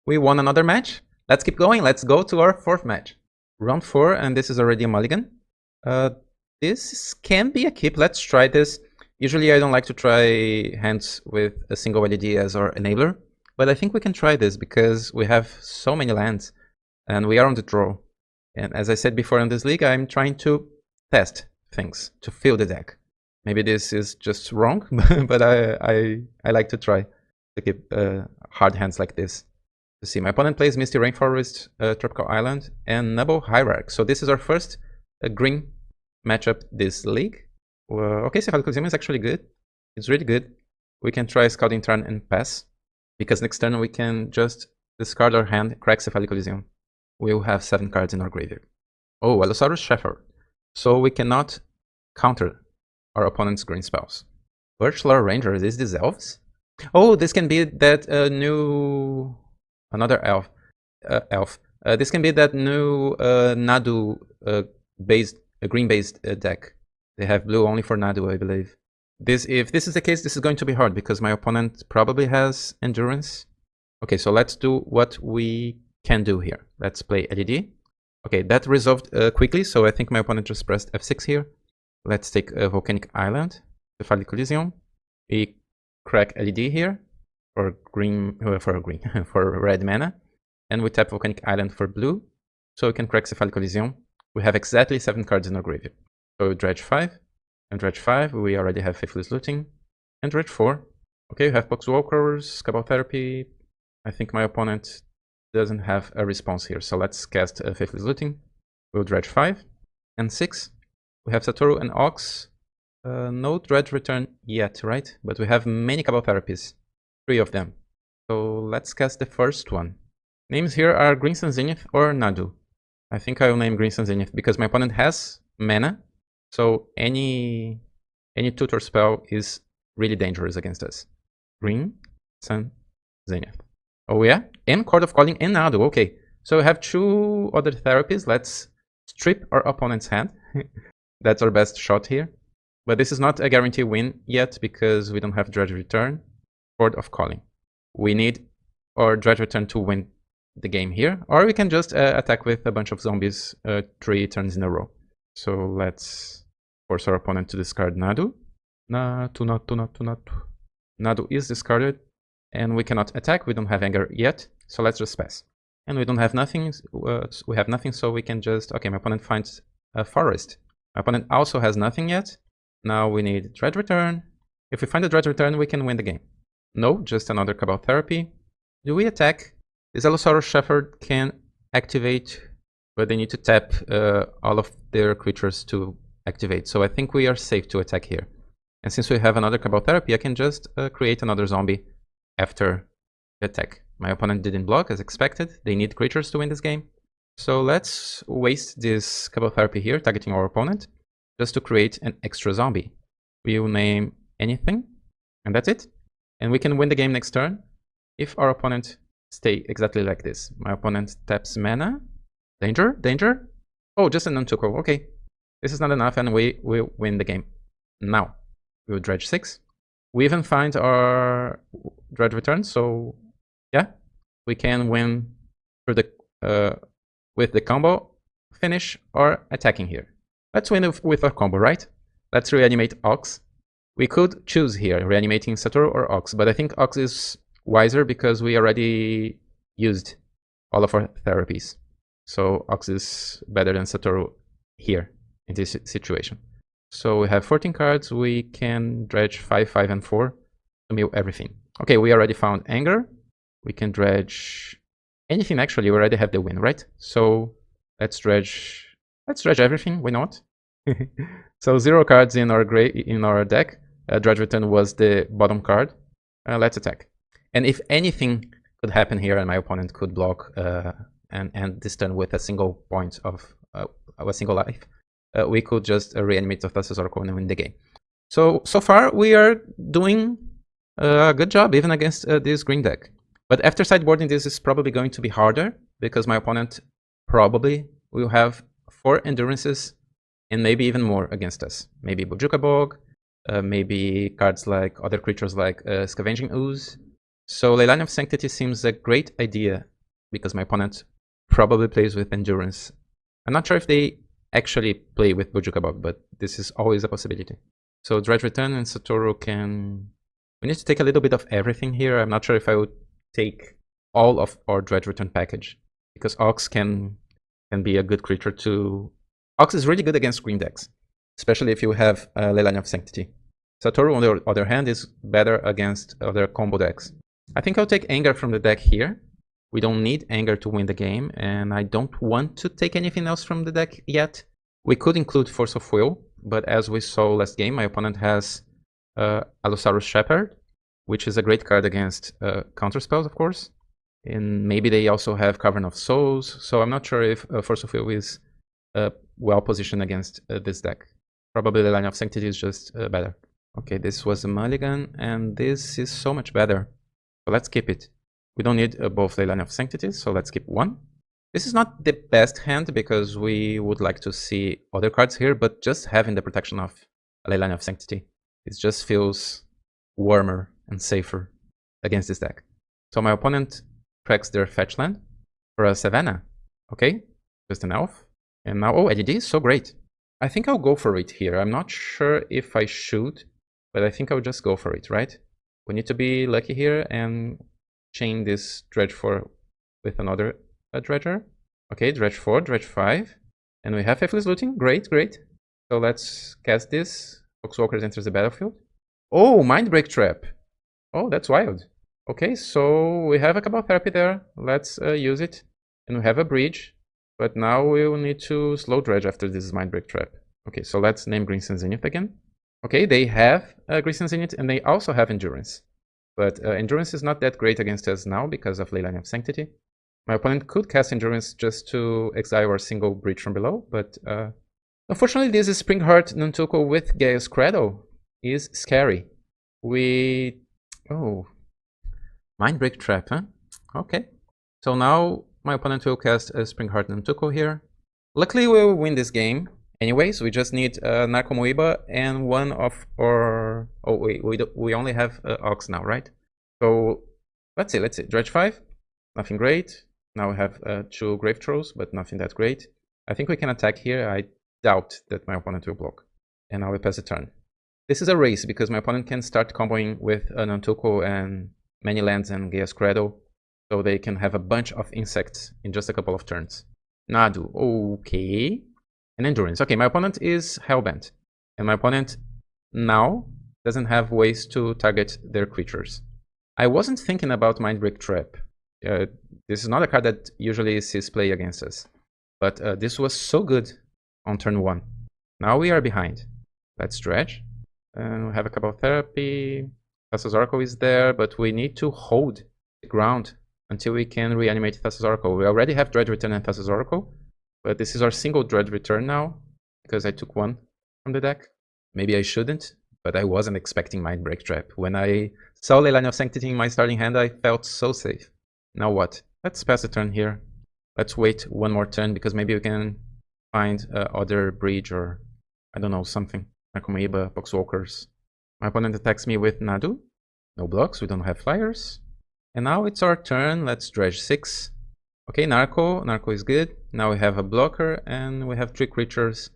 We won another match. Let's keep going. Let's go to our 4th match. Round 4, and this is already a mulligan. This can be a keep. Let's try this. Usually I don't like to try hands with a single LED as our enabler. But I think we can try this because we have so many lands. And we are on the draw. And as I said before in this league, I'm trying to test things, to fill the deck. Maybe this is just wrong, but I like to try to keep hard hands like this. To see, my opponent plays Misty Rainforest, Tropical Island, and Nubble Hierarch. So this is our first green matchup this league. Okay, Cephalic Coliseum is actually good. It's really good. We can try Scouting turn and pass, because next turn we can just discard our hand, crack Cephalic Coliseum. We'll have 7 cards in our graveyard. Oh, Allosaurus Shepherd. So we cannot counter our opponent's green spells. Birchlaw Ranger, is this elves? Oh, this can be that new... Another elf. This can be that new Nadu green-based deck. They have blue only for Nadu, I believe. If this is the case, this is going to be hard, because my opponent probably has Endurance. Okay, so let's do what we can do here. Let's play LED. Okay, that resolved quickly, so I think my opponent just pressed F6 here. Let's take a Volcanic Island, the Cephalic Coliseum. We crack LED here for green, for red mana, and we tap Volcanic Island for blue, so we can crack Cephalic Coliseum. We have exactly 7 cards in our graveyard. So dredge 5, and dredge 5, we already have Faithless Looting, and dredge 4. Okay, we have Poxwalkers, Cabal Therapy. I think my opponent doesn't have a response here, so let's cast Faithless Looting. We'll dredge 5, and 6. We have Satoru and Ox. No dredge return yet, right? But we have many Cabal Therapies, 3 of them. So let's cast the first one. Names here are Green Sun Zenith or Nadu. I think I will name Green Sun Zenith because my opponent has mana, so any tutor spell is really dangerous against us. Green Sun Zenith. Oh yeah, and Chord of Calling and Nadu. Okay, so we have 2 other therapies. Let's strip our opponent's hand. That's our best shot here. But this is not a guarantee win yet because we don't have Dredge Return, Chord of Calling. We need our Dredge Return to win the game here, or we can just attack with a bunch of zombies 3 turns in a row. So let's force our opponent to discard Nadu. Nadu is discarded, and we cannot attack. We don't have anger yet, so let's just pass. And we don't have nothing. We have nothing, so we can just. Okay, my opponent finds a forest. My opponent also has nothing yet. Now we need Dredge Return. If we find a Dredge Return, we can win the game. No, just another Cabal Therapy. Do we attack? This Allosaurus Shepherd can activate, but they need to tap all of their creatures to activate. So I think we are safe to attack here. And since we have another Cabal Therapy, I can just create another zombie after the attack. My opponent didn't block as expected. They need creatures to win this game. So let's waste this Cabal Therapy here, targeting our opponent, just to create an extra zombie. We will name anything, and that's it. And we can win the game next turn if our opponent stay exactly like this. My opponent taps mana. Danger? Danger? Oh, just an untuckle. Okay. This is not enough, and we will win the game. Now, we will dredge 6. We even find our dredge return, so yeah, we can win through the with the combo, finish, or attacking here. Let's win with our combo, right? Let's reanimate Ox. We could choose here, reanimating Satoru or Ox, but I think Ox is wiser because we already used all of our therapies. So Ox is better than Satoru here in this situation. So we have 14 cards. We can dredge 5, 5, and 4 to mill everything. Okay, we already found Anger. We can dredge anything actually. We already have the win, right? So let's dredge everything. Why not? So 0 cards in our deck. Dredge Return was the bottom card. Let's attack. And if anything could happen here, and my opponent could block and end this turn with a single point of a single life, we could just reanimate Thassa's Oracle and win the game. So far we are doing a good job even against this green deck. But after sideboarding, this is probably going to be harder because my opponent probably will have 4 endurances and maybe even more against us. Maybe Bojuka Bog, maybe cards like other creatures like Scavenging Ooze. So Leyline of Sanctity seems a great idea because my opponent probably plays with Endurance. I'm not sure if they actually play with Bojuka Bog, but this is always a possibility. So Dredge Return and Satoru can... We need to take a little bit of everything here. I'm not sure if I would take all of our Dredge Return package because Ox can be a good creature to... Ox is really good against green decks, especially if you have Leyline of Sanctity. Satoru, on the other hand, is better against other combo decks. I think I'll take Anger from the deck here. We don't need Anger to win the game, and I don't want to take anything else from the deck yet. We could include Force of Will, but as we saw last game, my opponent has Allosaurus Shepherd, which is a great card against counterspells, of course. And maybe they also have Cavern of Souls, so I'm not sure if Force of Will is well positioned against this deck. Probably the Line of Sanctity is just better. Okay, this was a mulligan, and this is so much better. So let's keep it. We don't need both Leyline of Sanctity, so let's keep 1. This is not the best hand because we would like to see other cards here, but just having the protection of Leyline of Sanctity, it just feels warmer and safer against this deck. So my opponent cracks their fetch land for a Savannah. Okay, Just an elf. And now, oh, ADD is so great. I think I'll go for it here. I'm not sure if I should, but I think I'll just go for it, right? We need to be lucky here and chain this Dredge 4 with another Dredger. Okay, Dredge 4, Dredge 5. And we have Faithless Looting. Great, great. So let's cast this. Foxwalkers enters the battlefield. Oh, Mindbreak Trap. Oh, that's wild. Okay, so we have a Cabal Therapy there. Let's use it. And we have a bridge. But now we will need to slow Dredge after this Mindbreak Trap. Okay, so let's name Green Sun Zenith again. Okay, they have Green Sun Zenith and they also have Endurance. But Endurance is not that great against us now because of Leyline of Sanctity. My opponent could cast Endurance just to exile our single bridge from below, but unfortunately this Springheart Nantuko with Gaia's Cradle is scary. Oh, Mindbreak Trap, huh? Okay. So now my opponent will cast a Springheart Nantuko here. Luckily we will win this game. Anyways, we just need Narcomoeba and one of our... Oh wait, we only have Ox now, right? So let's see. Dredge 5, nothing great. Now we have 2 Grave Trolls, but nothing that great. I think we can attack here. I doubt that my opponent will block. And now we pass the turn. This is a race because my opponent can start comboing with Nantuko and many lands and Gaia's Cradle. So they can have a bunch of insects in just a couple of turns. Nadu, okay. And Endurance. Okay, my opponent is Hellbent. And my opponent now doesn't have ways to target their creatures. I wasn't thinking about Mindbreak Trap. This is not a card that usually sees play against us. But this was so good on turn 1. Now we are behind. Let's Dredge. And we have a Cabal Therapy. Thassa's Oracle is there, but we need to hold the ground until we can reanimate Thassa's Oracle. We already have Dredge Return and Thassa's Oracle. But this is our single Dredge Return now, because I took one from the deck. Maybe I shouldn't, but I wasn't expecting Mindbreak Trap. When I saw Leyline of Sanctity in my starting hand, I felt so safe. Now what? Let's pass the turn here. Let's wait one more turn, because maybe we can find other bridge or, I don't know, something. Narcomoeba, Foxwalkers. My opponent attacks me with Nadu. No blocks, we don't have flyers. And now it's our turn. Let's Dredge 6. Okay, Narco is good. Now we have a blocker and we have 3 creatures.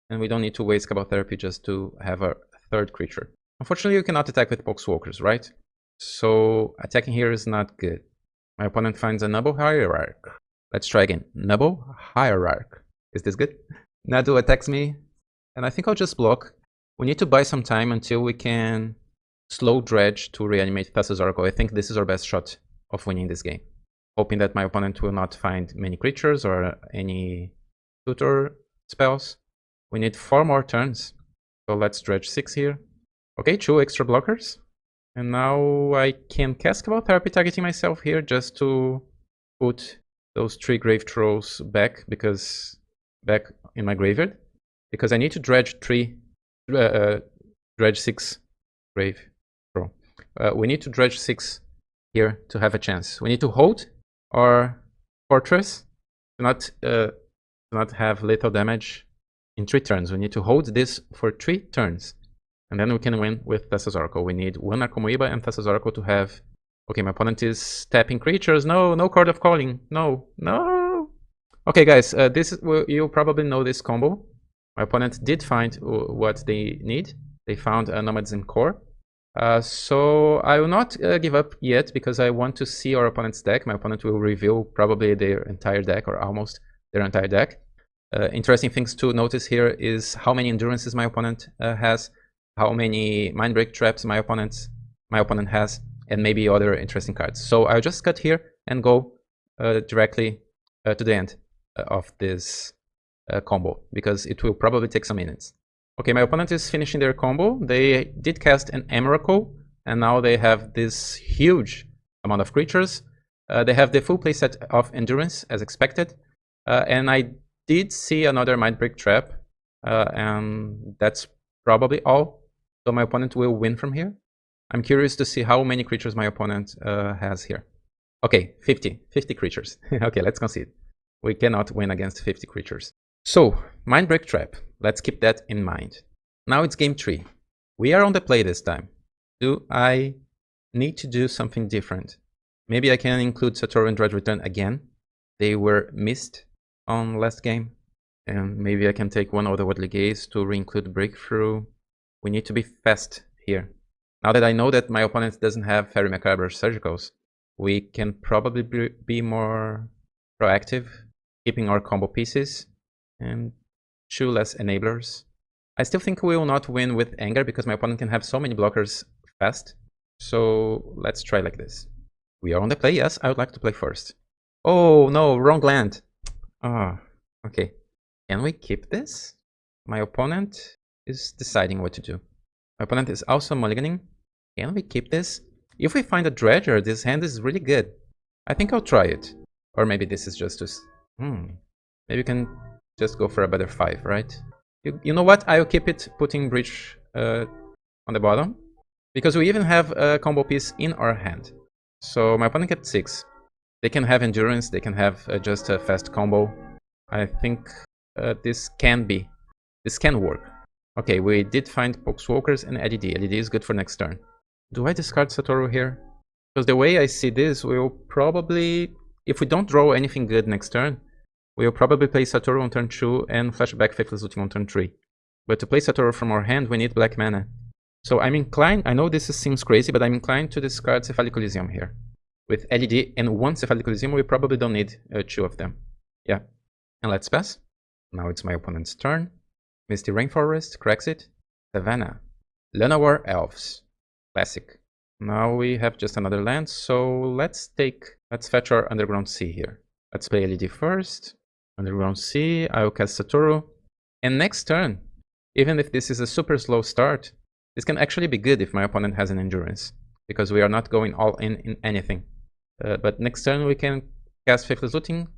And we don't need to waste Cabal Therapy just to have a 3rd creature. Unfortunately, you cannot attack with Poxwalkers, right? So attacking here is not good. My opponent finds a Noble Hierarch. Let's try again. Noble Hierarch. Is this good? Nadu attacks me. And I think I'll just block. We need to buy some time until we can slow Dredge to reanimate Thassa's Oracle. I think this is our best shot of winning this game. Hoping that my opponent will not find many creatures or any tutor spells. We need 4 more turns. So let's Dredge 6 here. Okay, 2 extra blockers. And now I can cast Cabal Therapy targeting myself here just to put those 3 Grave Trolls back in my graveyard. Because I need to Dredge 6 Grave Troll. We need to Dredge 6 here to have a chance. We need to hold our Fortress to not have lethal damage in 3 turns. We need to hold this for 3 turns. And then we can win with Thassa's Oracle. We need 1 Narcomoeba and Thassa's Oracle to have... Okay, my opponent is tapping creatures. No Chord of Calling. No. Okay, guys, you probably know this combo. My opponent did find what they need. They found a Nomad's Core. So I will not give up yet because I want to see our opponent's deck. My opponent will reveal probably their entire deck or almost their entire deck. Interesting things to notice here is how many Endurances my opponent has, how many Mindbreak Traps my opponent has, and maybe other interesting cards. So I'll just cut here and go directly to the end of this combo because it will probably take some minutes. Okay, my opponent is finishing their combo. They did cast an Emrakul, and now they have this huge amount of creatures. They have the full playset of Endurance, as expected. And I did see another Mindbreak Trap, and that's probably all. So my opponent will win from here. I'm curious to see how many creatures my opponent has here. Okay, 50 creatures. Okay, let's concede. We cannot win against 50 creatures. So, Mindbreak Trap. Let's keep that in mind. Now it's game 3. We are on the play this time. Do I need to do something different? Maybe I can include Sator and Dredge Return again. They were missed on last game. And maybe I can take one of the Worldly Gaze to re-include Breakthrough. We need to be fast here. Now that I know that my opponent doesn't have Fairy Macabre Surgicals, we can probably be more proactive, keeping our combo pieces and 2 less enablers. I still think we will not win with Anger because my opponent can have so many blockers fast. So let's try like this. We are on the play, yes, I would like to play first. Oh no, wrong land. Ah, okay. Can we keep this? My opponent is deciding what to do. My opponent is also mulliganing. Can we keep this? If we find a Dredger, this hand is really good. I think I'll try it. Or maybe this is just to... Maybe we can just go for a better 5, right? You know what? I'll keep it putting Breach on the bottom. Because we even have a combo piece in our hand. So my opponent gets 6. They can have Endurance, they can have just a fast combo. I think this can work. Okay, we did find Poxwalkers and LED. LED is good for next turn. Do I discard Satoru here? Because the way I see this, we'll probably... If we don't draw anything good next turn, we'll probably play Satoru on turn 2 and flashback Faithless Looting on turn 3. But to play Satoru from our hand, we need black mana. So I'm inclined... I know this seems crazy, but I'm inclined to discard Cephalic Elysium here. With LED and 1 Cephalic Elysium, we probably don't need 2 of them. Yeah. And let's pass. Now it's my opponent's turn. Misty Rainforest, cracks it. Savannah. Llanowar Elves. Classic. Now we have just another land, so let's fetch our Underground Sea here. Let's play LED first. Underground Sea, I'll cast Satoru. And next turn, even if this is a super slow start, this can actually be good if my opponent has an Endurance, because we are not going all in anything. But next turn we can cast Faithless Looting.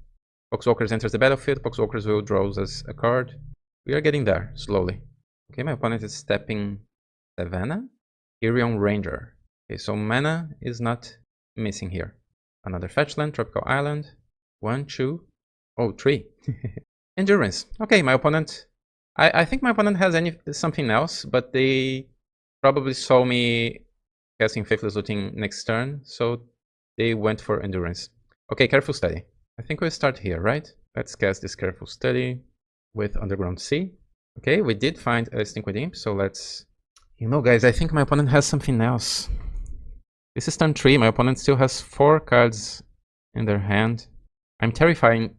Poxwalkers enters the battlefield, Poxwalkers will draw us a card. We are getting there, slowly. Okay, my opponent is stepping Savannah. Irion Ranger. Okay, so mana is not missing here. Another fetch land, Tropical Island. 1, 2, oh, 3. Endurance. Okay, my opponent... I think my opponent has something else, but they probably saw me casting Faithless Looting next turn, so they went for Endurance. Okay, Careful Study. I think we'll start here, right? Let's cast this Careful Study with Underground Sea. Okay, we did find a Stinkweed Imp, so let's... You know, guys, I think my opponent has something else. This is turn 3, my opponent still has 4 cards in their hand. I'm terrified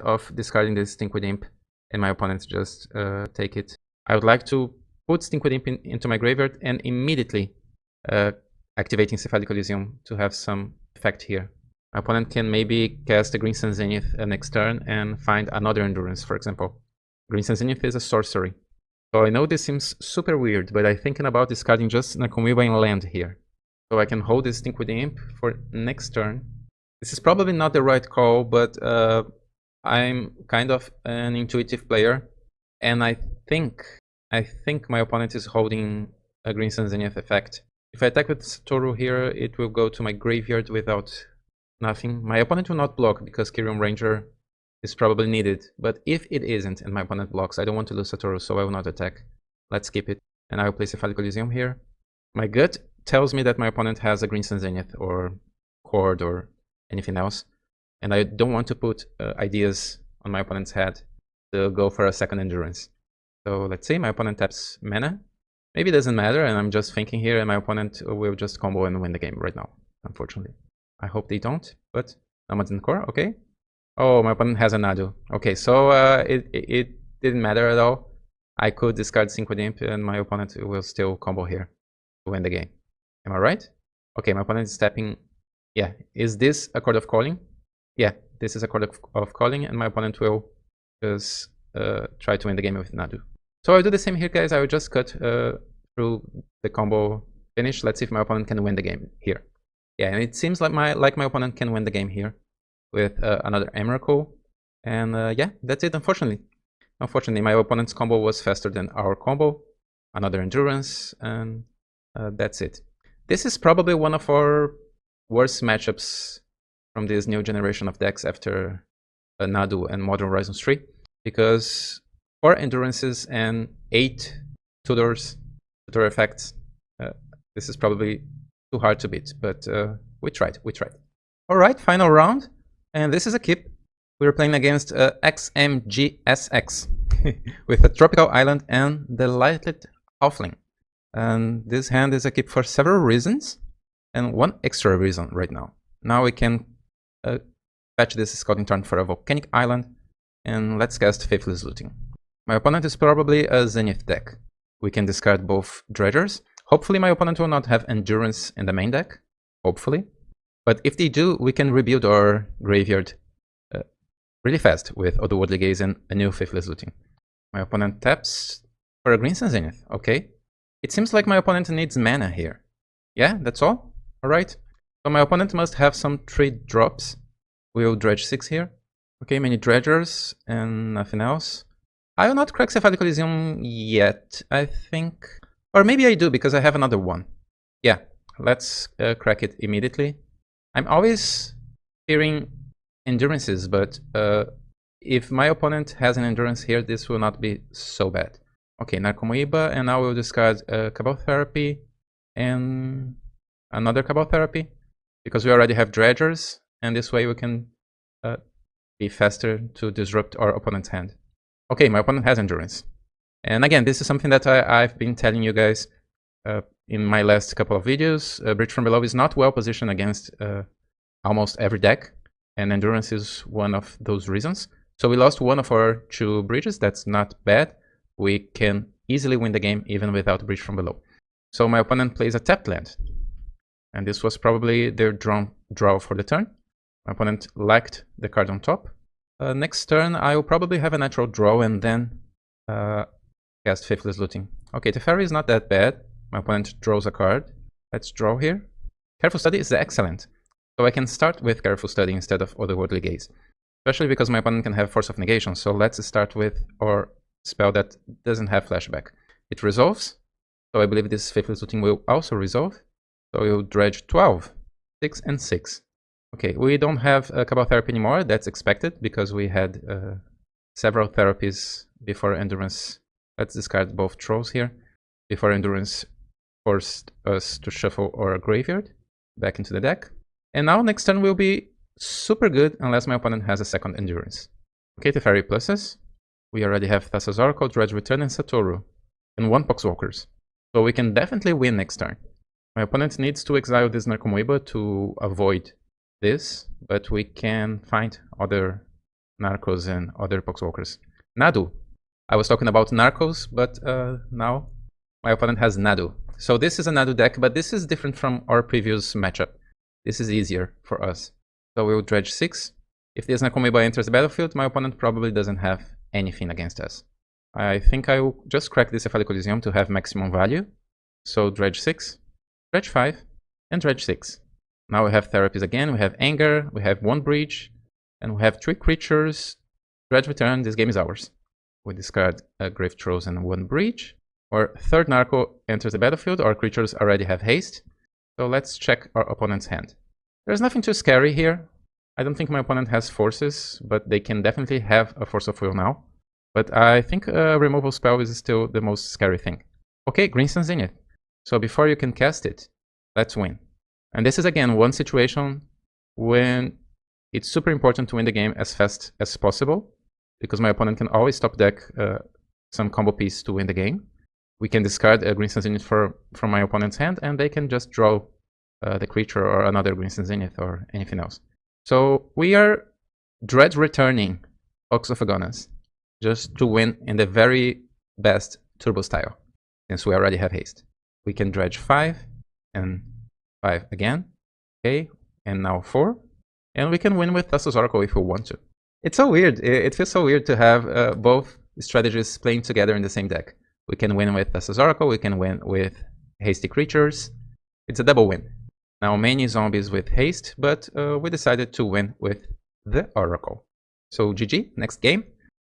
of discarding this Stinkweed Imp and my opponent just take it. I would like to put Stinkweed Imp into my graveyard and immediately activating Cephalic Elysium to have some effect here. My opponent can maybe cast a Green Sun Zenith next turn and find another Endurance, for example. Green Sun Zenith is a sorcery. So I know this seems super weird, but I'm thinking about discarding just Nakomiwa and land here. So I can hold this Stinkweed Imp for next turn. This is probably not the right call, but I'm kind of an intuitive player. And I think my opponent is holding a Green Sun Zenith effect. If I attack with Satoru here, it will go to my graveyard without nothing. My opponent will not block because Irion Ranger is probably needed. But if it isn't and my opponent blocks, I don't want to lose Satoru, so I will not attack. Let's keep it. And I will place a Cephalic Elysium here. My gut tells me that my opponent has a Green Sun Zenith or Cord or anything else. And I don't want to put ideas on my opponent's head to go for a second Endurance. So let's say my opponent taps mana. Maybe it doesn't matter and I'm just thinking here and my opponent will just combo and win the game right now, unfortunately. I hope they don't, but Nomads in Core, okay. Oh, my opponent has a Nadu. Okay, so it didn't matter at all. I could discard Stinkweed Imp and my opponent will still combo here to win the game. Am I right? Okay, my opponent is tapping. Yeah, is this a Chord of Calling? Yeah, this is a Chord of Calling and my opponent will just try to win the game with Nadu. So I'll do the same here, guys. I will just cut through the combo finish. Let's see if my opponent can win the game here. Yeah, and it seems like my opponent can win the game here with another Emrakul. And yeah, that's it, unfortunately. Unfortunately, my opponent's combo was faster than our combo. Another Endurance, and that's it. This is probably one of our worst matchups from this new generation of decks after Nadu and Modern Horizons 3. Because 4 Endurances and 8 Tutor effects, this is probably too hard to beat. But we tried. Alright, final round. And this is a keep. We were playing against XMGSX with a Tropical Island and the Lighted Halfling. And this hand is a keep for several reasons, and one extra reason right now. Now we can fetch this Scouting Turn for a Volcanic Island, and let's cast Faithless Looting. My opponent is probably a Zenith deck. We can discard both Dredgers. Hopefully my opponent will not have Endurance in the main deck. Hopefully. But if they do, we can rebuild our graveyard really fast with Otherworldly Gaze and a new Faithless Looting. My opponent taps for a Green Sun Zenith. Okay. It seems like my opponent needs mana here. Yeah, that's all? Alright. So my opponent must have some 3 drops. We'll dredge 6 here. Okay, many Dredgers and nothing else. I will not crack Cephalic Elysium yet, I think. Or maybe I do, because I have another one. Yeah, let's crack it immediately. I'm always fearing endurances, but if my opponent has an endurance here, this will not be so bad. Okay, Narcomoeba, and now we'll discard Cabal Therapy and another Cabal Therapy, because we already have Dredgers, and this way we can be faster to disrupt our opponent's hand. Okay, my opponent has Endurance. And again, this is something that I've been telling you guys in my last couple of videos. Bridge from Below is not well positioned against almost every deck, and Endurance is one of those reasons. So we lost one of our 2 bridges. That's not bad. We can easily win the game even without Bridge from Below. So my opponent plays a tapped land, and this was probably their draw for the turn. My opponent liked the card on top. Next turn I will probably have a natural draw and then cast Faithless Looting. Okay, Teferi is not that bad. My opponent draws a card. Let's draw here. Careful Study is excellent. So I can start with Careful Study instead of Otherworldly Gaze. Especially because my opponent can have Force of Negation. So let's start with our spell that doesn't have Flashback. It resolves. So I believe this Faithless Looting will also resolve. So we'll dredge 12, 6 and 6. Okay, we don't have Cabal Therapy anymore. That's expected because we had several therapies before Endurance. Let's discard both Trolls here. Before Endurance forced us to shuffle our graveyard back into the deck. And now next turn will be super good unless my opponent has a second Endurance. Okay, Teferi pluses. We already have Thassa's Oracle, Dredge Return, and Satoru. And 1 Poxwalkers. So we can definitely win next turn. My opponent needs to exile this Narcomoeba to avoid this, but we can find other Narcos and other Poxwalkers. Nadu. I was talking about Narcos, but now my opponent has Nadu. So this is a Nadu deck, but this is different from our previous matchup. This is easier for us. So we'll dredge 6. If this Narcomoeba enters the battlefield, my opponent probably doesn't have anything against us. I think I will just crack this Cephalic Elysium to have maximum value. So dredge 6, dredge 5, and dredge 6. Now we have therapies again. We have Anger, we have 1 Breach, and we have 3 creatures. Dredge Return, this game is ours. We discard Grave Trolls and 1 Breach. Our third Narco enters the battlefield. Our creatures already have haste. So let's check our opponent's hand. There's nothing too scary here. I don't think my opponent has forces, but they can definitely have a Force of Will now. But I think a removal spell is still the most scary thing. Okay, Green Sun Zenith. So before you can cast it, let's win. And this is again one situation when it's super important to win the game as fast as possible, because my opponent can always top deck some combo piece to win the game. We can discard a Green Sun Zenith from my opponent's hand, and they can just draw the creature or another Green Sun Zenith or anything else. So we are Dredge returning Ox of Agonas just to win in the very best turbo style, since we already have haste. We can dredge 5 and 5 again, okay, and now 4, and we can win with Thassa's Oracle if we want to. It's so weird. It feels so weird to have both strategies playing together in the same deck. We can win with Thassa's Oracle, we can win with hasty creatures. It's a double win. Now many zombies with haste, but we decided to win with the Oracle. So GG, next game.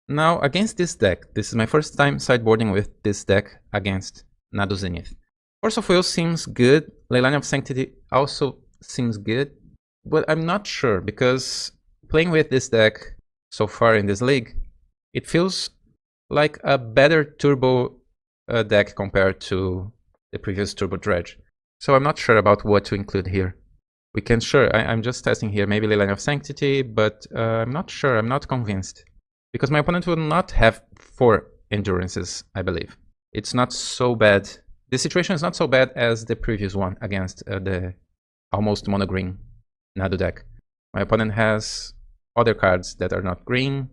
Now against this deck, this is my first time sideboarding with this deck against Nadu Zenith. Force of Will seems good, Leilani of Sanctity also seems good, but I'm not sure because playing with this deck so far in this league, it feels like a better turbo deck compared to the previous Turbo Dredge. So I'm not sure about what to include here. We can, sure, I'm just testing here, maybe Leyline of Sanctity, but I'm not sure, I'm not convinced. Because my opponent will not have 4 endurances, I believe. It's not so bad. The situation is not so bad as the previous one against the almost mono-green Nadu deck. My opponent has other cards that are not green.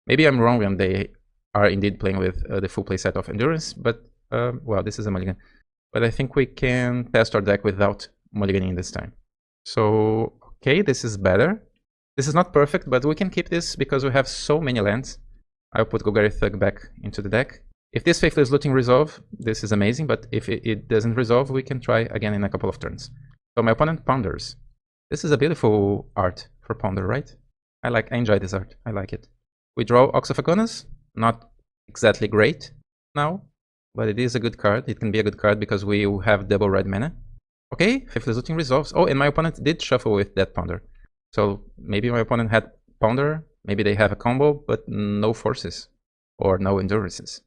Maybe I'm wrong and they are indeed playing with the full playset of endurance, but well, this is a mulligan. But I think we can test our deck without mulliganing this time. So, okay, this is better. This is not perfect, but we can keep this because we have so many lands. I'll put Golgari Thug back into the deck. If this Faithless Looting resolve, this is amazing, but if it doesn't resolve, we can try again in a couple of turns. So my opponent ponders. This is a beautiful art for Ponder, right? I enjoy this art, I like it. We draw Ox of Agonas, not exactly great now, but it is a good card. It can be a good card because we have double red mana. Okay, Faithless Looting resolves. Oh, and my opponent did shuffle with that Ponder. So maybe my opponent had Ponder, maybe they have a combo, but no forces or no endurances.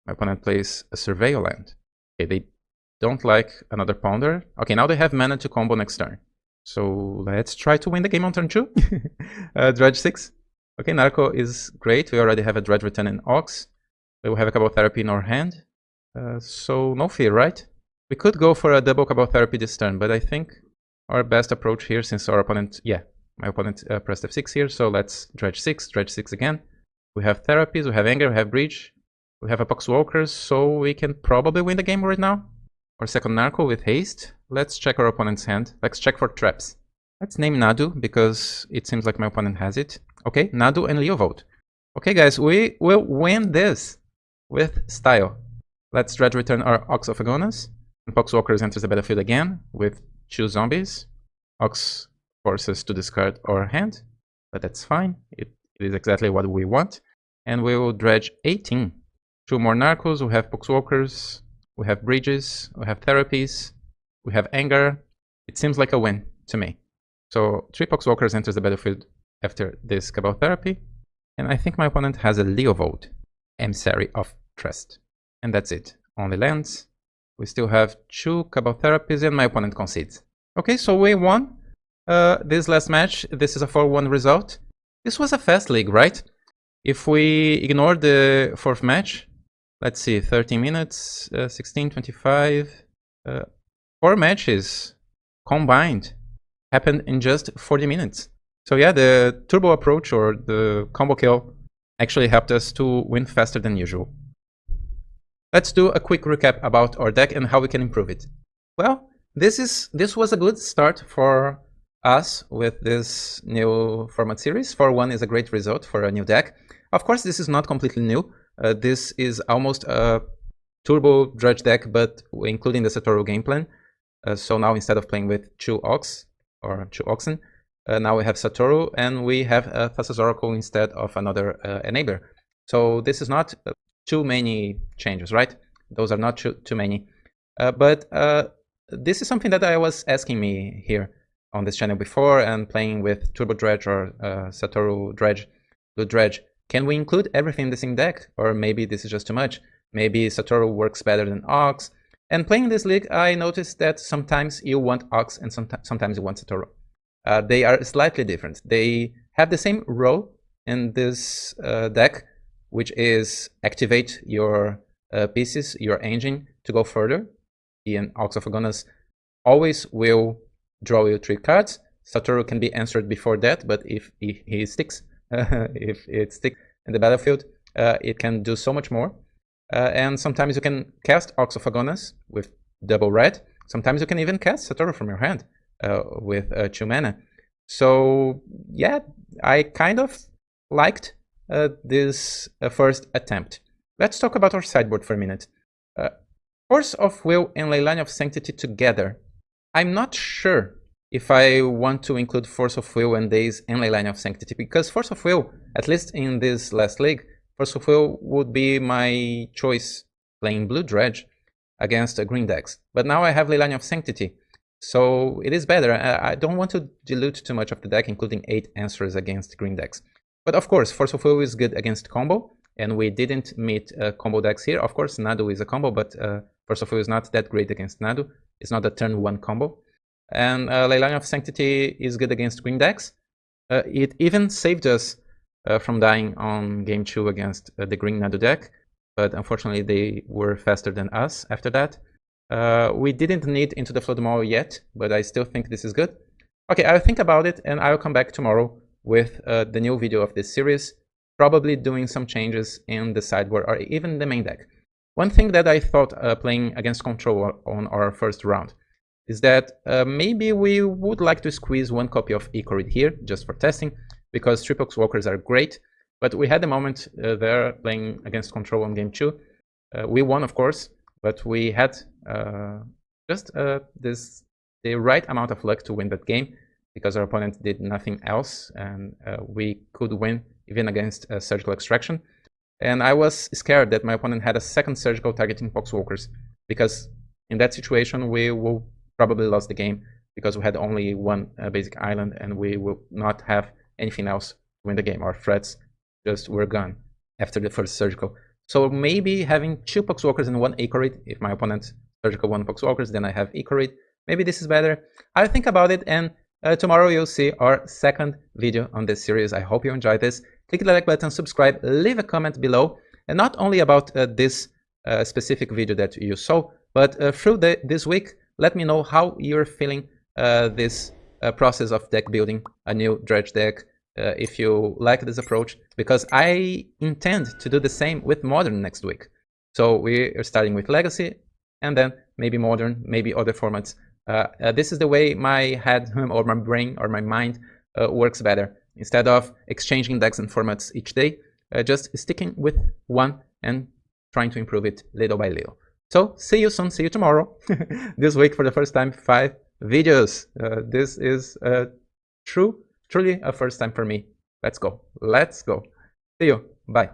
My opponent plays a Surveil land. Okay, they don't like another Ponder. Okay, now they have mana to combo next turn. So let's try to win the game on turn 2. Dredge 6. Okay, Narco is great. We already have a Dredge Return in Ox. We will have a Cabal Therapy in our hand. So no fear, right? We could go for a double Cabal Therapy this turn, but I think our best approach here, since our opponent, my opponent pressed F6 here, so let's Dredge 6 again. We have Therapies, we have Anger, we have Breach, we have a Poxwalkers, so we can probably win the game right now. Our second Narco with Haste. Let's check our opponent's hand. Let's check for traps. Let's name Nadu, because it seems like my opponent has it. Okay, Nadu and Leovold. Okay guys, we will win this with style. Let's Dredge Return our Ox of Agonas. And Poxwalkers enters the battlefield again with 2 zombies. Ox forces to discard our hand, but that's fine. It is exactly what we want. And we will Dredge 18. 2 more Narcos, we have Poxwalkers, we have Bridges, we have Therapies, we have Anger. It seems like a win to me. So 3 Poxwalkers enters the battlefield after this Cabal Therapy. And I think my opponent has a Leovold, Emissary of Trust. And that's it. Only lands. We still have 2 Cabal Therapies and my opponent concedes. Okay, so we won this last match. This is a 4-1 result. This was a fast league, right? If we ignore the 4th match, let's see, 13 minutes, 16, 25, 4 matches combined happened in just 40 minutes. So yeah, the turbo approach or the combo kill actually helped us to win faster than usual. Let's do a quick recap about our deck and how we can improve it. Well, this was a good start for us with this new format series. 4-1 is a great result for a new deck. Of course, this is not completely new. This is almost a turbo Dredge deck, but including the Satoru game plan. So now instead of playing with 2 Ox or 2 Oxen, now we have Satoru and we have Thassa's Oracle instead of another enabler. So this is not too many changes, right? Those are not too many. But this is something that I was asking me here on this channel before and playing with Turbo Dredge or Satoru Dredge, Blue Dredge. Can we include everything in the same deck? Or maybe this is just too much. Maybe Satoru works better than Ox. And playing this league, I noticed that sometimes you want Ox and sometimes you want Satoru. They are slightly different. They have the same role in this deck, which is activate your pieces, your engine to go further. And Ox of Agonas always will draw you 3 cards. Satoru can be answered before that, but if he sticks, if it sticks in the battlefield, it can do so much more. And sometimes you can cast Ox of Agonas with double red. Sometimes you can even cast Satoru from your hand with 2 mana. So yeah, I kind of liked this first attempt. Let's talk about our sideboard for a minute. Force of Will and Leyline of Sanctity together. I'm not sure if I want to include Force of Will and Daze and Leyline of Sanctity, because Force of Will, at least in this last league, Force of Will would be my choice playing Blue Dredge against green decks. But now I have Leyline of Sanctity, so it is better. I don't want to dilute too much of the deck, including 8 answers against green decks. But of course, Force of Will is good against combo, and we didn't meet combo decks here. Of course, Nadu is a combo, but Force of Will is not that great against Nadu. It's not a turn 1 combo. And Leyline of Sanctity is good against green decks. It even saved us from dying on game 2 against the green Nadu deck, but unfortunately they were faster than us after that. We didn't need Into the Flood Mall yet, but I still think this is good. Okay, I'll think about it and I'll come back tomorrow with the new video of this series, probably doing some changes in the sideboard or even the main deck. One thing that I thought playing against Control on our first round is that maybe we would like to squeeze one copy of Ichorid here, just for testing, because 3-Pox Walkers are great, but we had a moment there playing against Control on game 2. We won, of course, but we had just the right amount of luck to win that game, because our opponent did nothing else, and we could win even against Surgical Extraction. And I was scared that my opponent had a second Surgical targeting Poxwalkers, because in that situation we will probably lost the game, because we had only one basic island and we will not have anything else to win the game. Our threats just were gone after the first Surgical. So maybe having 2 Poxwalkers and 1 Ichorid, if my opponent Surgical 1 Poxwalkers, then I have Ichorid. Maybe this is better. I'll think about it, and tomorrow you'll see our second video on this series. I hope you enjoyed this. Click the like button, subscribe, leave a comment below, and not only about this specific video that you saw, but through this week, let me know how you're feeling this process of deck building a new Dredge deck, if you like this approach, because I intend to do the same with Modern next week. So we are starting with Legacy, and then maybe Modern, maybe other formats. This is the way my head or my brain or my mind works better. Instead of exchanging decks and formats each day, just sticking with one and trying to improve it little by little. So see you soon, see you tomorrow. This week for the first time, 5 videos. This is truly a first time for me. Let's go. Let's go. See you. Bye.